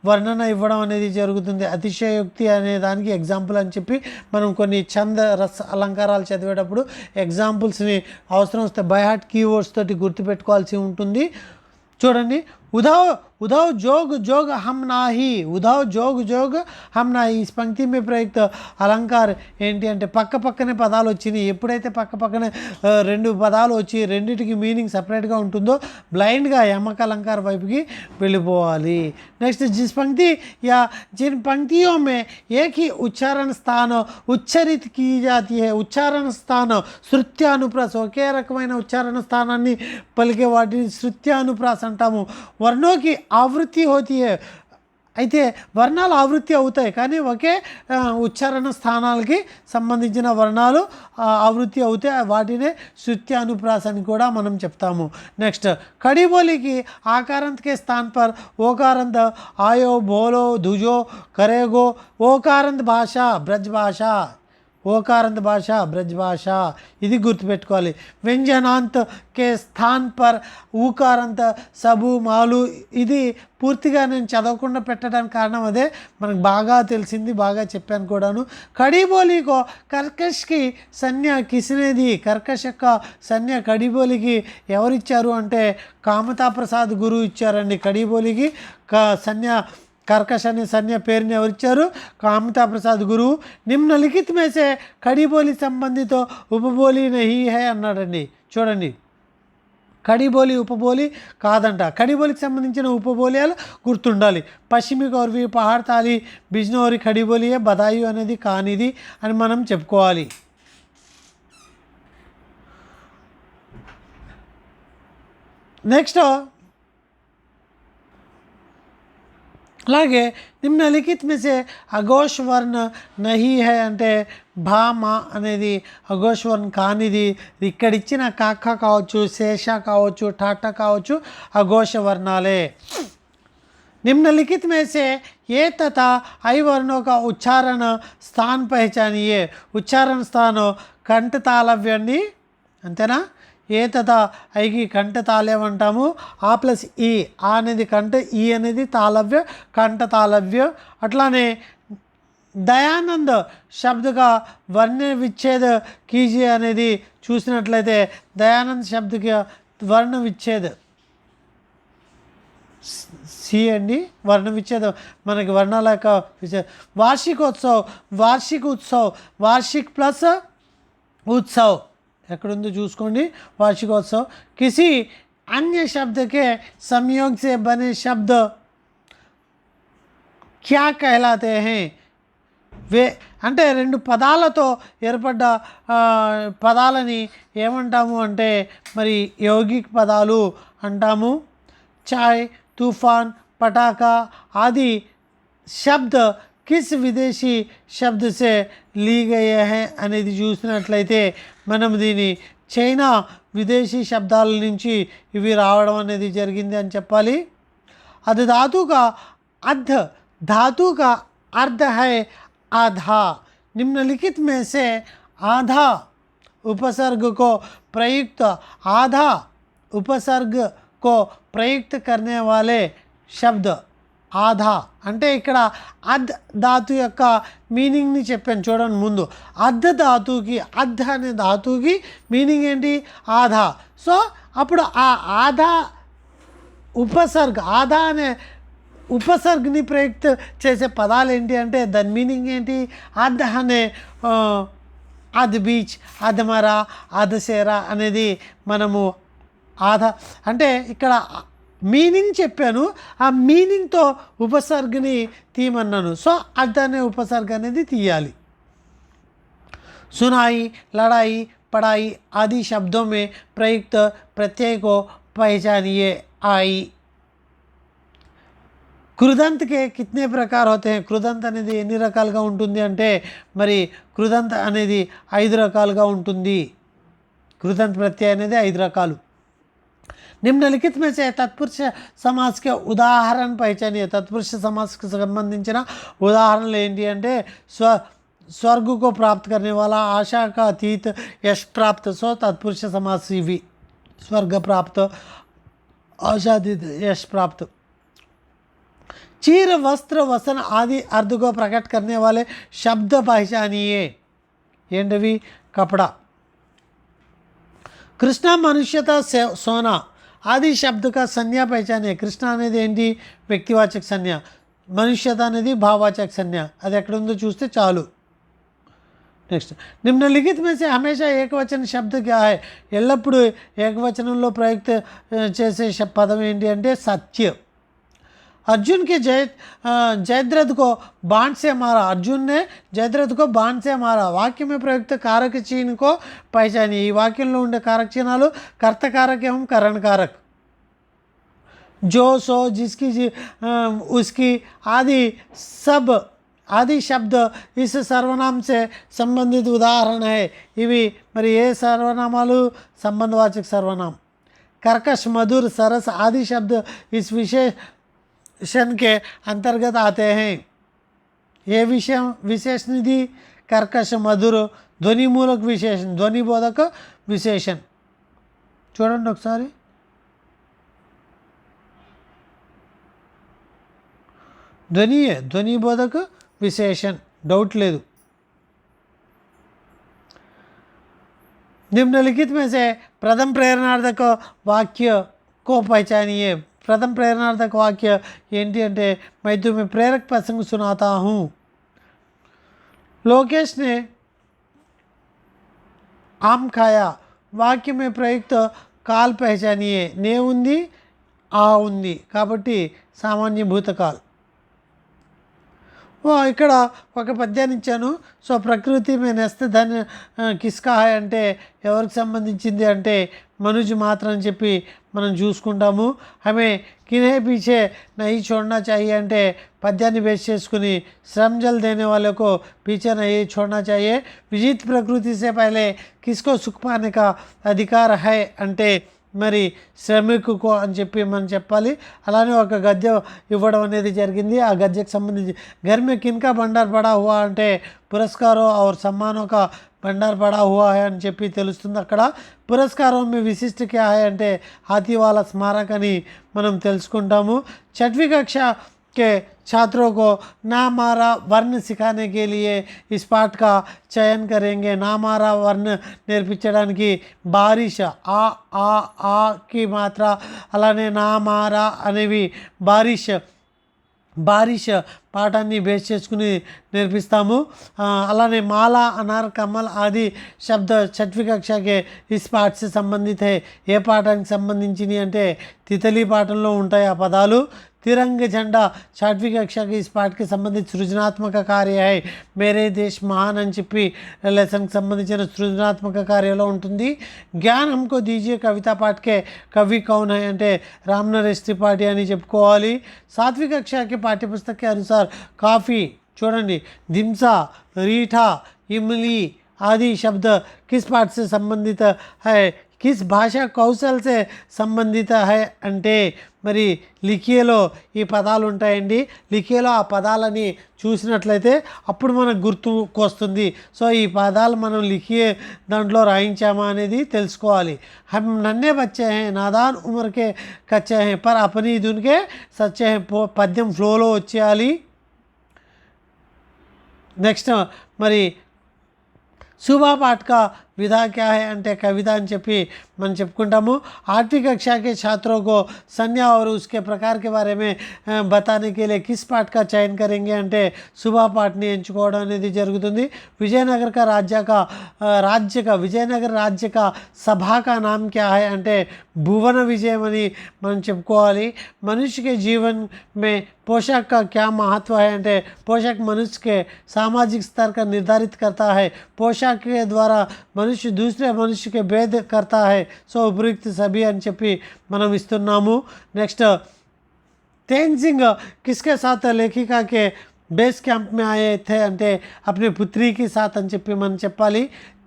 వర్ణన ఇవ్వడం అనేది జరుగుతుంది. అతిశయోక్తి అనే దానికి ఎగ్జాంపుల్ అని చెప్పి మనం కొన్ని ఛంద రస అలంకారాలు చదివేటప్పుడు ఎగ్జాంపుల్స్ని అవసరం వస్తే బై హార్ట్ కీవర్డ్స్ తోటి గుర్తుపెట్టుకోవాల్సి ఉంటుంది. చూడండి, उधव जोग जोग हम नाही, उधव जोग जोग हम नाही. ఈ పంక్తి మీద ప్రయుక్త అలంకార్ ఏంటి అంటే పక్క పక్కనే పదాలు వచ్చినాయి. ఎప్పుడైతే పక్క పక్కనే రెండు పదాలు వచ్చి రెండింటికి మీనింగ్ సపరేట్గా ఉంటుందో బ్లైండ్గా యమక అలంకార్ వైపుకి వెళ్ళిపోవాలి. నెక్స్ట్ జిస్ పంక్తి या जिन पंक्तियों में एक ही उच्चारण स्थान उच्चरित की जाती है, ఉచ్చారణ స్థానం శృత్యానుప్రాస, ఒకే రకమైన ఉచ్చారణ స్థానాన్ని పలికే వాటిని శృత్యానుప్రాస అంటాము. వర్ణోకి ఆవృత్తి హోతీ హై, అయితే వర్ణాలు ఆవృత్తి అవుతాయి కానీ ఒకే ఉచ్చారణ స్థానాలకి సంబంధించిన వర్ణాలు ఆవృత్తి అవుతాయి, వాటినే శృత్యానుప్రాస అని కూడా మనం చెప్తాము. నెక్స్ట్ खड़ी बोली की आकारांत के स्थान पर ओकारांत आयो बोलो दुजो करेगो. ओकारांत भाषा ब्रज भाषा, ఓకారంత భాష బ్రజ్ భాష, ఇది గుర్తుపెట్టుకోవాలి. వ్యంజనాంత్ కే స్థాన్ పర్ ఊకారంత సబు మాలు, ఇది పూర్తిగా నేను చదవకుండా పెట్టడానికి కారణం అదే, మనకు బాగా తెలిసింది, బాగా చెప్పాను కూడాను. కడిబోలికో కర్కష్కి సన్య కిసినేది, కర్కష్ యొక్క సన్య కడిబోలికి ఎవరిచ్చారు అంటే కామతా ప్రసాద్ గురువు ఇచ్చారండి. కడిబోలికి సన్య కర్కశ్ అనే సంజ్ఞ పేరుని ఎవరిచ్చారు? కామితా ప్రసాద్ గురువు. నిమ్నలిఖిత్ में से खड़ी बोली సంబంధితో ఉపబోలి నహీ హై అన్నాడండి. చూడండి, కడిబోలి ఉపబోలి కాదంట. కడిబోలికి సంబంధించిన ఉపబోలియాలు గుర్తుండాలి. పశ్చిమి గౌరవి, పహాడ్ తాలి, బిజ్నోరి కడిబోలియే, బదాయు అనేది కానిది అని మనం చెప్పుకోవాలి. నెక్స్ట్ అలాగే నిమ్నలిఖిత్ में से అఘోష్ వర్ణ నహీ హై అంటే భా మా అనేది అఘోష్ వర్ణ కానిది. ఇక్కడిచ్చిన కాక కావచ్చు, శేష కావచ్చు, టాటా కావచ్చు, అఘోష వర్ణాలే. निम्नलिखित में से ये तथा आई वर्णों का उच्चारण स्थान पहचानिए. ఉచ్చారణ స్థానం కంఠ తాళవ్యాన్ని అంతేనా? ఏ తథా ఐకి కంఠ తాళవ్యం అంటాము. ఆ ప్లస్ ఈ, ఆ అనేది కంఠ, ఈ అనేది తాళవ్య, కంఠ తాళవ్యం. అట్లానే దయానంద్ శబ్దగా వర్ణ విచ్ఛేద కీజియే అనేది చూసినట్లయితే దయానంద్ శబ్దకి వర్ణ విచ్ఛేద సి అండి, వర్ణ విచ్ఛేదం మనకి వర్ణాల యొక్క వార్షికోత్సవ్, వార్షిక ఉత్సవ్, వార్షిక్ ప్లస్ ఉత్సవ్ ఎక్కడుందో చూసుకోండి. వార్షికోత్సవ్. కిసి अन्य शब्द के संयोग से बने शब्द क्या कहलाते हैं? వే అంటే రెండు పదాలతో ఏర్పడ్డ పదాలని ఏమంటాము అంటే మరి యౌగిక పదాలు అంటాము. చాయ్, तूफान, पटाखा आदि शब्द किस विदेशी शब्द से ली गए हैं అనేది చూసినట్లయితే మనం దీని చైనా విదేశీ శబ్దాల నుంచి ఇవి రావడం అనేది జరిగింది అని చెప్పాలి. అది धातु का अर्थ है आधा. निम्नलिखित में से आधा उपसर्ग को प्रयुक्त, आधा उपसर्ग को प्रयुक्त करने वाले शब्द ఆధా అంటే ఇక్కడ అద్ ధాతు యొక్క మీనింగ్ని చెప్పాను చూడండి. ముందు అద్ ధాతుకి, అద్ అనే ధాతుకి మీనింగ్ ఏంటి? ఆధా. సో అప్పుడు ఆ ఆధా ఉపసర్గ, ఆధా అనే ఉపసర్గని ప్రయుక్త చేసే పదాలు ఏంటి అంటే దాని మీనింగ్ ఏంటి? అద్ అనే అద్ బీచ్, అధమరా, అధసేరా అనేది మనము ఆధా అంటే ఇక్కడ మీనింగ్ చెప్పాను, ఆ మీనింగ్తో ఉపసర్గని తీయమన్నాను. సో అద్ అనే ఉపసర్గ అనేది తీయాలి. सुनाई, लड़ाई, पढ़ाई आदि शब्दों में प्रयुक्त प्रत्यय को पहचानिए. आई. కృదంత్ కే కితనే ప్రకార్ होते हैं? కృదంత్ అనేది ఎన్ని రకాలుగా ఉంటుంది అంటే మరి కృదంత్ అనేది 5 రకాలుగా ఉంటుంది. కృదంత్ ప్రత్యయ అనేది 5 రకాలు. निम्नलिखित में से तत्पुरुष समास के उदाहरण पहचानिए. तत्पुरुष समास के संबंधिंచిన ఉదాహరణలు ఏంటి అంటే स्वर्ग को प्राप्त करने वाला, आशा का अतीत, यश प्राप्त. सो तत्पुरुष समास इवी स्वर्ग प्राप्त, आशातीत, यश प्राप्त. चीर, वस्त्र, वसन आदि अर्थ को प्रकट करने वाले शब्द पहचानिए. ఏంటవి? कपड़ा. कृष्णा मनुष्यता सोना आदि शब्द का संज्ञा पहचाने. కృష్ణ అనేది ఏంటి? వ్యక్తివాచక సంజ్ఞ. మనుష్యత అనేది భావవాచక సంజ్ఞ. అది ఎక్కడ ఉందో చూస్తే చాలు. నెక్స్ట్ నిమ్నలిఖిత్ में से हमेशा ఏకవచన శబ్ద क्या है? ఎల్లప్పుడూ ఏకవచనంలో ప్రయుక్త చేసే పదం ఏంటి అంటే సత్య. अर्जुन के जयद्रथ को बाण से मारा. अर्जुन ने जयद्रथ को बाण से मारा. वाक्य में प्रयुक्त कारक चिन्ह को पहचानिए. ఈ వాక్యంలో ఉండే కారక చిహ్నాలు కర్త కారక एवं करण कारक. जो, सो, जिसकी, उसकी आदि सब आदि शब्द इस सर्वनाम से संबंधित उदाहरण है. ఇవి మరి ఏ సర్వనామాలు? సంబంధవాచక సర్వనాम. कर्कश, मधुर, सरस आदि शब्द इस विशेषण के अंतर्गत आते हैं. ये विशेष निधि कर्कश, मधुर, ध्वनिमूलक विशेषण, ध्वनिबोधक विशेषण. చూడండి ఒకసారి. ధ్వనిబోధక विशेषण, डाउट లేదు. निम्नलिखित में से प्रथम प्रेरणार्थक वाक्य को पहचानिए. प्रथम प्रेरणार्थक वाक्य ఏంటి అంటే मैं तुम्हें प्रेरक प्रसंग सुनाता हूँ। लोकेश ने आम खाया वाक्य में प्रयुक्त काल पहचानिए ने ఉంది ఆ ఉంది కాబట్టి సామాన్య భూతకాల్। ఇక్కడ ఒక పద్యాన్ని ఇచ్చాను। సో ప్రకృతి మే నెస్త ధన్ కిస్కా హై అంటే ఎవరికి సంబంధించింది అంటే మనుజు మాత్రం అని చెప్పి మనం చూసుకుంటాము। హమే కిన్హే పీछे नहीं छोड़ना चाहिए అంటే పద్యాన్ని బేస్ చేసుకుని శ్రమ్ జల్ దేనే వాళ్ళకు పీछे नहीं छोड़ना चाहिए। विजित प्रकृति से पहले किसको सुख पाने का अधिकार है అంటే మరి శ్రమికుకు అని చెప్పి మనం చెప్పాలి। అలానే ఒక గద్య ఇవ్వడం అనేది జరిగింది। ఆ గద్యకు సంబంధించి घर में किनका भंडार पड़ा हुआ అంటే పురస్కారం और सम्मानों का भंडार पड़ा हुआ है అని చెప్పి తెలుస్తుంది। అక్కడ పురస్కారం में विशिष्ट क्या है అంటే హాతీవాల స్మారక అని మనం తెలుసుకుంటాము। 6वीं कक्षा के छात्रों को नामारा वर्ण सिखाने के लिए इस पाठ का चयन करेंगे। नामारा वर्ण నేర్పించడానికి బారిష ఆ की మాత్ర అలానే నామారా అనేవి బారిష్ పాఠాన్ని బేస్ చేసుకుని నేర్పిస్తాము। అలానే మాలా అనార్ కమల్ ఆది శబ్ద 6वीं कक्षा के इस पाठ से संबंधित है। ఏ పాఠానికి సంబంధించినవి అంటే తితలి పాఠంలో ఉంటాయి ఆ పదాలు। तिरंग झंडा 6वीं कक्षा के इस पाठ के संबंधित సృజనాత్మక కార్య है। मेरे देश महान అని చెప్పి లెసన్కి సంబంధించిన సృజనాత్మక కార్యంలో ఉంటుంది। ज्ञान हमको दीजिए कविता पाठ के कवि कौन है అంటే रामनरेश त्रिपाठी అని చెప్పుకోవాలి। 7वीं कक्षा के पाठ्यपुस्तक के अनुसार काफ़ी చూడండి దింసా रीठा इमली आदि शब्द किस पाठ से संबंधित है। किस भाषा कौशल से संबंधित है అంటే మరి లిఖియలో ఈ పదాలు ఉంటాయండి। లిఖియలో ఆ పదాలని చూసినట్లయితే అప్పుడు మనకు గుర్తుకొస్తుంది। సో ఈ పదాలు మనం లిఖియే దాంట్లో రాయించామా అనేది తెలుసుకోవాలి। हम नन्हे बच्चे हैं नादान उम्र के कच्चे हैं पर अपनी धुन के सच्चे हैं పద్యం ఫ్లోలో వచ్చేయాలి। నెక్స్ట్ మరి सुबह पाठ का विधा क्या है అంటే కవిత అని చెప్పి మనం చెప్పుకుంటాము। 8वीं कक्षा के छात्रों को संज्ञा और उसके प्रकार के बारे में बताने के लिए किस पाठ का चयन करेंगे అంటే सुबह पाठని ఎంచుకోవడం అనేది జరుగుతుంది। विजयनगर का सभा का नाम क्या है అంటే भुवन विजय అని మనం చెప్పుకోవాలి। मनुष्य के जीवन में पोशाक का क्या महत्व है అంటే पोशाक मनुष्य के सामाजिक स्तर का निर्धारित करता है। पोशाक के द्वारा मनुष्य दूसरे मनुष्य के भेद करता है। सो उपयुक्त सभी అని చెప్పి మనం ఇస్తున్నాము। నెక్స్ట్ तेनजिंग किसके साथ लेखिका के बेस कैंप में आए थे అంటే अपने पुत्री के साथ అని చెప్పి మనం చెప్పాలి।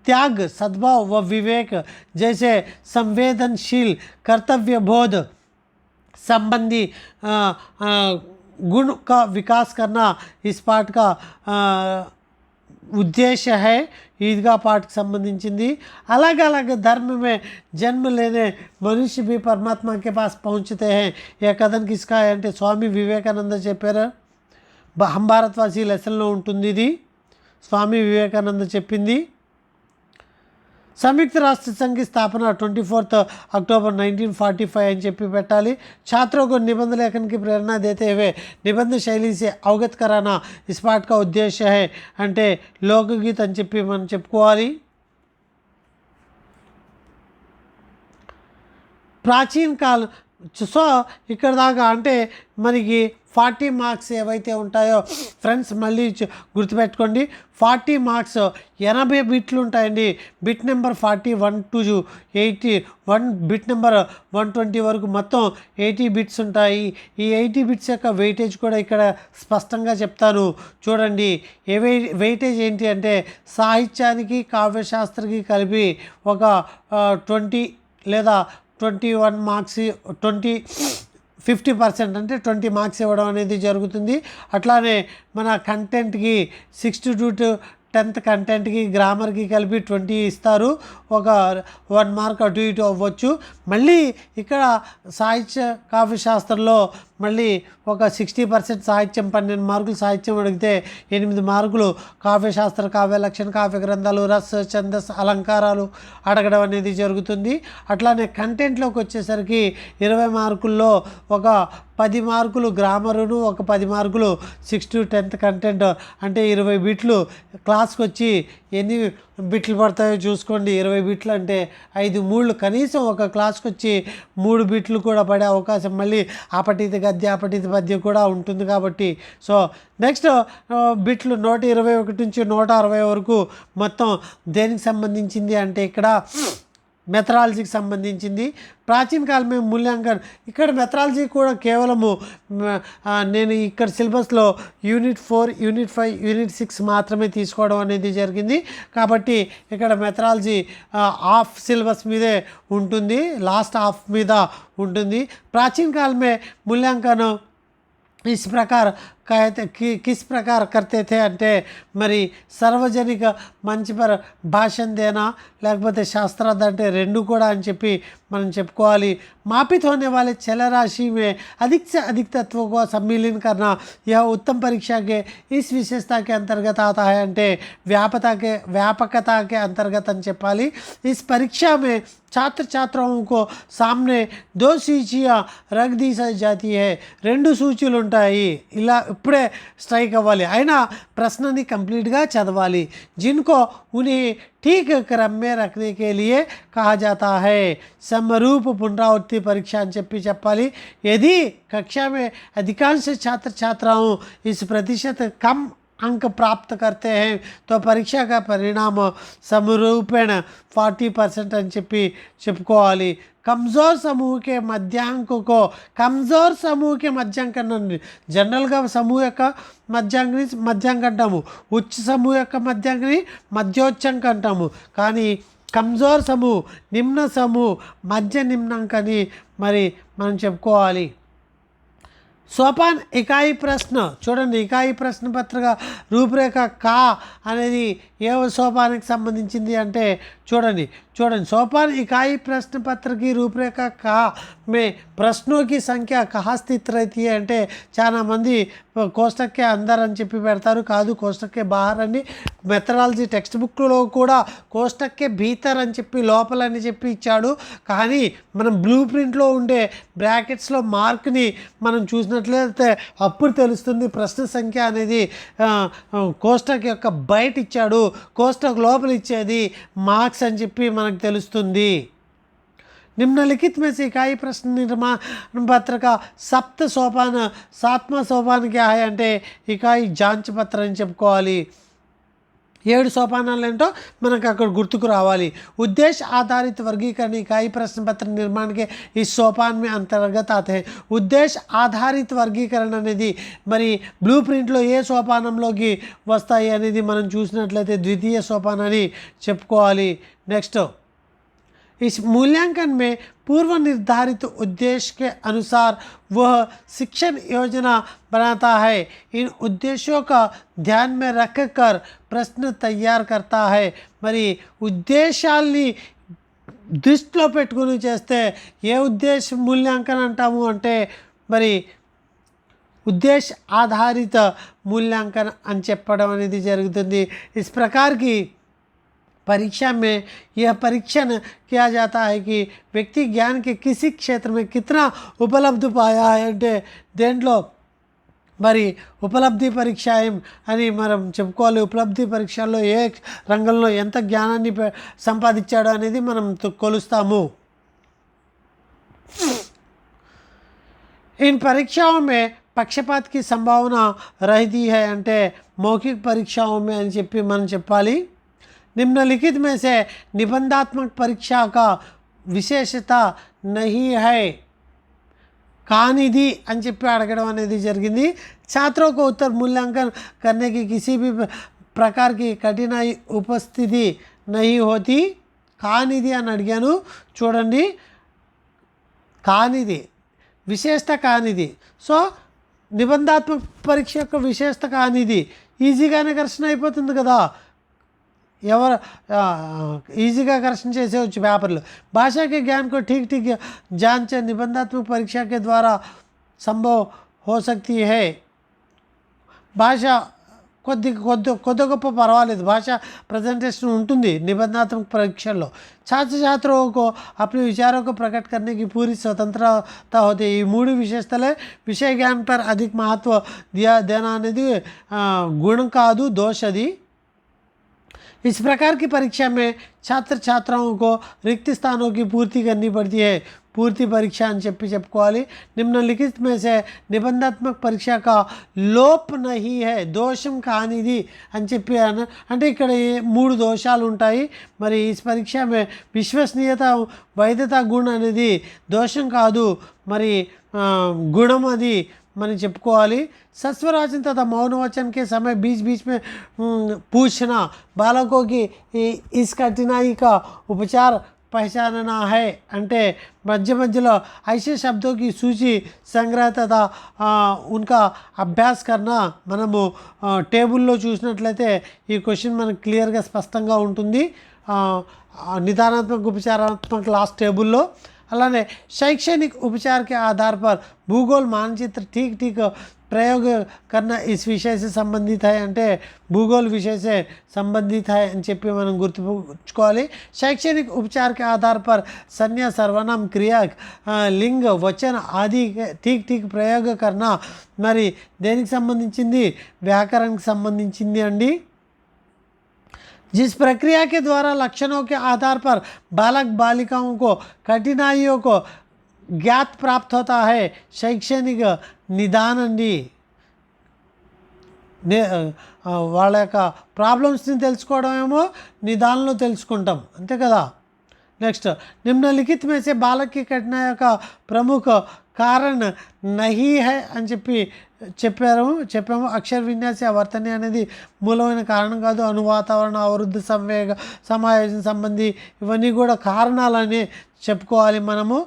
त्याग सद्भाव व विवेक जैसे संवेदनशील कर्तव्य बोध संबंधी गुण का विकास करना इस पाठ का उद्देश्य है। ईदगाह पाठ की संबंधिंचिंदी। अलग अलग धर्म में जन्म लेने मनुष्य भी परमात्मा के पास पहुँचते हैं। यह कथन किसका है అంటే స్వామి వివేకానంద చెప్పారు। हम భారతవాసి లెసన్లో ఉంటుంది ఇది స్వామి వివేకానంద చెప్పింది। संयुक्त राष्ट्र संघ की स्थापना 24 अक्टूबर 1945 అని చెప్పి పెట్టాలి। छात्रों को निबंध लेखन की प्रेरणा देते हुए निबंध शैली से अवगत कराना इस पाठ का उद्देश्य है అంటే లోకగీత అని చెప్పి మనం చెప్పుకోవాలి। ప్రాచీన కాల సో ఇక్కడ దాకా అంటే మనకి 40 మార్క్స్ ఏవైతే ఉంటాయో ఫ్రెండ్స్ మళ్ళీ గుర్తుపెట్టుకోండి। 40 మార్క్స్ 80 బిట్లు ఉంటాయండి। Bit number 40 1 to 81 bit number 120 వరకు మొత్తం 80 బిట్స్ ఉంటాయి। ఈ 80 బిట్స్ యొక్క వెయిటేజ్ కూడా ఇక్కడ స్పష్టంగా చెప్తాను చూడండి। వెయిటేజ్ ఏంటి అంటే సాహిత్యానికి కావ్యశాస్త్రకి కలిపి ఒక 20 లేదా 21 మార్క్స్ 50% అంటే 20 మార్క్స్ ఇవ్వడం అనేది జరుగుతుంది। అట్లానే మన కంటెంట్కి 60 to 10th కంటెంట్కి గ్రామర్కి కలిపి 20 ఇస్తారు. ఒక 1 మార్క్ అటు ఇటు అవ్వచ్చు. మళ్ళీ ఇక్కడ సాహిత్య కావ్య శాస్త్రంలో మళ్ళీ ఒక 60% సాహిత్యం, 12 మార్కులు సాహిత్యం అడిగితే 8 మార్కులు కావ్యశాస్త్ర, కావ్య లక్షణ, కావ్య గ్రంథాలు, రస, ఛందస్, అలంకారాలు అడగడం అనేది జరుగుతుంది. అట్లానే కంటెంట్లోకి వచ్చేసరికి 20 మార్కుల్లో ఒక 10 మార్కులు గ్రామరును, ఒక 10 మార్కులు 6 to 10th కంటెంట్, అంటే 20 బిట్లు. క్లాస్కి వచ్చి ఎన్ని బిట్లు పడతాయో చూసుకోండి. 20 బిట్లు అంటే 5 3 కనీసం ఒక క్లాస్కి వచ్చి 3 బిట్లు కూడా పడే అవకాశం, మళ్ళీ అపఠిత గద్య, అపఠిత పద్యం కూడా ఉంటుంది కాబట్టి. సో నెక్స్ట్ బిట్లు 121 నుంచి 160 వరకు మొత్తం దేనికి సంబంధించింది అంటే ఇక్కడ మెథడాలజీకి సంబంధించింది. ప్రాచీన కాలమే మూల్యాంకన్, ఇక్కడ మెథడాలజీ కూడా కేవలము నేను ఇక్కడ సిలబస్లో యూనిట్ 4, యూనిట్ 5, యూనిట్ 6 మాత్రమే తీసుకోవడం అనేది జరిగింది. కాబట్టి ఇక్కడ మెథడాలజీ హాఫ్ సిలబస్ మీదే ఉంటుంది, లాస్ట్ హాఫ్ మీద ఉంటుంది. ప్రాచీన కాలమే మూల్యాంకనం इस प्रकार कहते किस प्रकार करते थे అంటే మరి సార్వజనిక మంచి पर भाषण देना లేకపోతే శాస్త్రార్థ అంటే రెండు కూడా అని చెప్పి మనం చెప్పుకోవాలి. मापित होने वाले चलराशि में अधिक से अधिक तत्वों को सम्मिलित करना यह उत्तम परीक्षा के इस विशेषता के अंतर्गत आता है అంటే व्यापकता के अंतर्गत అని చెప్పాలి. इस परीक्षा में छात्र छात्राओं को सामने 2 सूचियाँ रख दी जाती है. 2 सूचीలు ఉంటాయి. ఇలా ఇప్పుడే స్ట్రైక్ అవ్వాలి, అయినా ప్రశ్నని కంప్లీట్గా చదవాలి. जिनको उन्हें ठीक क्रम में रखने के लिए कहा जाता है समरूप पुनरावृत्ति परीक्षा అని చెప్పాలి. यदि कक्षा में अधिकांश छात्र छात्राओं इस प्रतिशत कम अंक प्राप्त करते हैं तो परीक्षा का परिणाम समरूपेण 40% అని చెప్పుకోవాలి. कमज़ोर समूह के मध्यांक को कमज़ोर समूह के मध्यांक जनरल समूह యొక్క మధ్యాంక అంటాము, ఉచ్చ సమూహ యొక్క మధ్యాంకని మధ్యోచ్చంక అంటాము. కానీ కమ్జోర్ సమూహ్, నిమ్న సమూహ్, మధ్య నిమ్నాంకని మరి మనం చెప్పుకోవాలి. सोपान इकाई प्रश्न చూడండి, ఇకాయి ప్రశ్న పత్రిక రూపురేఖ కా అనేది ఏ సోపానికి సంబంధించింది అంటే చూడండి सोपान इकाई प्रश्न पत्र की रूपरेखा का में प्रश्नों की संख्या कहाँ स्थित रहती है అంటే చాలా మంది కోష్టక్ के अंदर అని చెప్పి పెడతారు, కాదు కోష్టక్ के बाहर అని. మెథడాలజీ టెక్స్ట్ బుక్లో కూడా కోష్టక్ के भीतर అని చెప్పి లోపల అని చెప్పి ఇచ్చాడు. కానీ మనం బ్లూ ప్రింట్లో ఉండే బ్రాకెట్స్లో మార్క్ని మనం చూసినట్లయితే అప్పుడు తెలుస్తుంది ప్రశ్న సంఖ్య అనేది కోష్టక్ యొక్క బయట ఇచ్చాడు, కోష్టక్ లోపల ఇచ్చేది మార్క్స్ అని చెప్పి మనకు తెలుస్తుంది. निम्नलिखित में से इकाई प्रश्न निर्माण पत्र का सप्त सोपान 7वां सोपान क्या है అంటే ఇకాయి జాంచ్ పత్ర అని చెప్పుకోవాలి. 7 సోపానాలు ఏంటో మనకు అక్కడ గుర్తుకు రావాలి. उद्देश्य आधारित वर्गीकरण इकाई प्रश्न पत्र निर्माण के इस सोपान में अंतर्गत आते हैं. उद्देश्य आधारित वर्गीकरण అనేది మరి బ్లూ ప్రింట్లో ఏ సోపానంలోకి వస్తాయి అనేది మనం చూసినట్లయితే ద్వితీయ సోపానాన్ని చెప్పుకోవాలి. నెక్స్ట్, इस मूल्यांकन में पूर्व निर्धारित उद्देश्य के अनुसार वह शिक्षण योजना बनाता है. इन उद्देश्यों का ध्यान में रखकर प्रश्न तैयार करता है. మరి ఉద్దేశాల్ని దృష్టిలో పెట్టుకుని చేస్తే ఏ ఉద్దేశ మూల్యాంకనం అంటాము అంటే మరి ఉద్దేశ ఆధారిత మూల్యాంకనం అని చెప్పడం అనేది జరుగుతుంది. इस प्रकार की परीक्षा में यह परीक्षण किया जाता है कि व्यक्ति ज्ञान के किसी क्षेत्र में कितना उपलब्ध पाया है అంటే దేంట్లో మరి ఉపలబ్ధి పరీక్ష అని మనం చెప్పుకోవాలి. ఉపలబ్ధి పరీక్షల్లో ఏ రంగంలో ఎంత జ్ఞానాన్ని సంపాదించాడో అనేది మనం కొలుస్తాము. इन परीक्षाओं में पक्षपात की संभावना रहती है అంటే मौखिक परीक्षाओं में అని చెప్పి మనం చెప్పాలి. निम्नलिखित में से निबंधात्मक परीक्षा का विशेषता नहीं है కానిది అని చెప్పి అడగడం అనేది జరిగింది. छात्रों को उत्तर मूल्यांकन करने की किसी भी प्रकार की कठिनाई उपस्थिति नहीं होती. కానిది అని అడిగాను, చూడండి కానిది విశేషత కానిది. సో నిబంధాత్మక పరీక్ష యొక్క విశేషత కానిది ఈజీగానే ఘర్షణ అయిపోతుంది కదా. ఎవరు ఈజీగా करेक्शन చేసేవచ్చు పేపర్లు. भाषा के ज्ञान को ठीक ठीक जांच निबंधात्मक परीक्षा के द्वारा संभव हो सकती है. భాష కొద్ది గొప్ప పర్వాలేదు, భాష प्रेजेंटेशन ఉంటుంది निबंधात्मक परीक्षల్లో. छात्र छात्रों को अपने विचारों को प्रकट करने की पूरी स्वतंत्रता होती है. ఈ మూడు విశేషతలే విషయ ज्ञान पर अधिक महत्व देना అనేది गुण కాదు, दोष అది. इस प्रकार की परीक्षा में छात्र छात्राओं को रिक्त स्थानों की पूर्ति करनी पड़ती है. पूर्ति परीक्षा అని చెప్పుకోవాలి. निम्नलिखित में से निबंधात्मक परीक्षा का लोप नहीं है, దోషం కానిది అని చెప్పి అంటే ఇక్కడ 3 దోషాలు ఉంటాయి. మరి ఈ పరీక్ష में విశ్వసనీయత వైద్యతా గుణ అనేది దోషం కాదు, మరి గుణం అది మనం చెప్పుకోవాలి. सस्वराचन तथा मौन वचन के समय बीच बीच में पूछना, बालकों की इस कठिनाई का उपचार पहचानना है అంటే మధ్య మధ్యలో ऐसे शब्दों की सूची संग्रह तथा उनका अभ्यास करना. మనము టేబుల్లో చూసినట్లయితే ఈ క్వశ్చన్ మనకు క్లియర్గా స్పష్టంగా ఉంటుంది निदानात्मक उपचारात्मक लास्ट टेबुल. అలానే शैक्षणिक उपचार के आधार पर भूगोल मानचित्र ठीक ठीक प्रयोग करना इस विषय से संबंधित है. అంటే भूगोल विषय से संबंधित है అని చెప్పి మనం గుర్తుంచుకోవాలి. शैक्षणिक उपचार के आधार पर संज्ञा सर्वनाम क्रिया लिंग वचन आदि ठीक ठीक प्रयोग करना మరి దేనికి సంబంధించింది, వ్యాకరణకి సంబంధించింది అండి. जिस प्रक्रिया के द्वारा लक्षणों के आधार पर बालक बालिकाओं को कठिनाइयों को ज्ञात प्राप्त होता है शैक्षणिक निदान అండి. వాళ్ళ యొక్క ప్రాబ్లమ్స్ని తెలుసుకోవడం ఏమో నిదానంలో తెలుసుకుంటాం, అంతే కదా. నెక్స్ట్ निम्नलिखित में से बालक की कठिनाई का प्रमुख कारण नहीं है అని చెప్పాము. అక్షర విన్యాస వర్తన అనేది మూలమైన కారణం కాదు. వాతావరణ అవరుద్ధ సంవేగ సమాయోజన సంబంధి ఇవన్నీ కూడా కారణాలని చెప్పుకోవాలి మనము.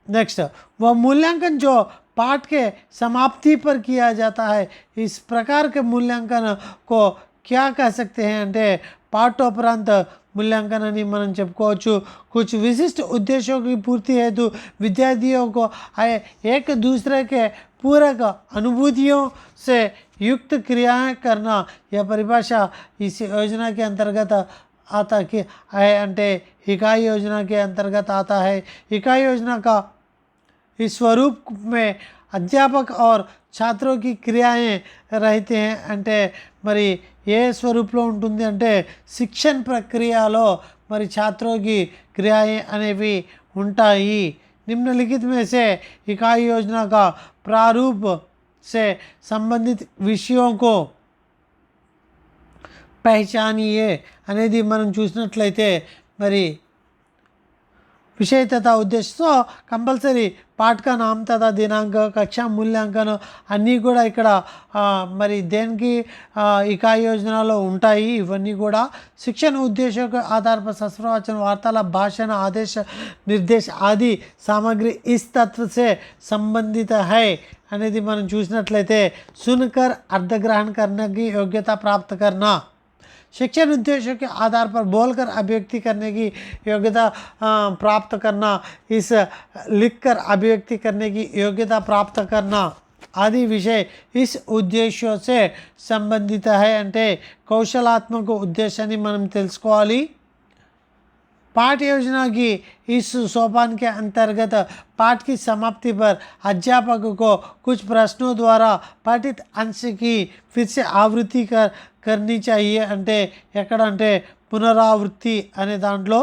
नेक्स्ट वह मूल्यांकन जो पाठ के समाप्ति पर किया जाता है, इस प्रकार के मूल्यांकन को क्या कह सकते हैं అంటే पाठोपरांत मूल्यांकन అని మనం చెప్పుకోవచ్చు. कुछ विशिष्ट उद्देश्यों की पूर्ति हेतु विद्यार्थियों को एक दूसरे के पूरक अनुभूतियों से युक्त क्रियाएं करना, यह परिभाषा इस योजना के अंतर्गत आता है అంటే इकाई योजना के अंतर्गत आता है. इकाई योजना का इस स्वरूप में अध्यापक और छात्रों की क्रियाएं रहते हैं. అంటే మరి ఏ స్వరూపంలో ఉంటుంది అంటే శిక్షణ ప్రక్రియలో మరి छात्रों की क्रियाएं అనేవి ఉంటాయి. निम्नलिखित में से इकाई योजना का प्रारूप से संबंधित विषयों को पहचानिए అనేది మనం చూసినట్లయితే మరి विषय तथा उद्देश्य. సో కంపల్సరీ పాఠ का नाम तथा दिनांक कक्षा मूल्यांकन అన్నీ కూడా ఇక్కడ మరి దేనికి इकाई योजनाలో ఉంటాయి. ఇవన్నీ కూడా शिक्षण उद्देश्यों के आधार पर सस्प्रवचन वार्तालाप भाषण आदेश निर्देश आदि सामग्री इस तत्व से संबंधित है అనేది మనం చూసినట్లయితే सुनकर अर्धग्रहण करने की योग्यता प्राप्त करना, शिक्षण उद्देश्यों के आधार पर बोलकर अभिव्यक्ति करने की योग्यता प्राप्त करना, इस लिखकर अभिव्यक्ति करने की योग्यता प्राप्त करना आदि विषय इस उद्देश्यों से संबंधित है. అంటే కౌశలాత్మక ఉద్దేశాన్ని మనం తెలుసుకోవాలి. पाठ योजना की इस सोपान के अंतर्गत पाठ की समाप्ति पर अध्यापक को कुछ प्रश्नों द्वारा पठित अंश की फिर से आवृत्ति करनी चाहिए. అంటే ఎక్కడ అంటే పునరావృత్తి అనే దాంట్లో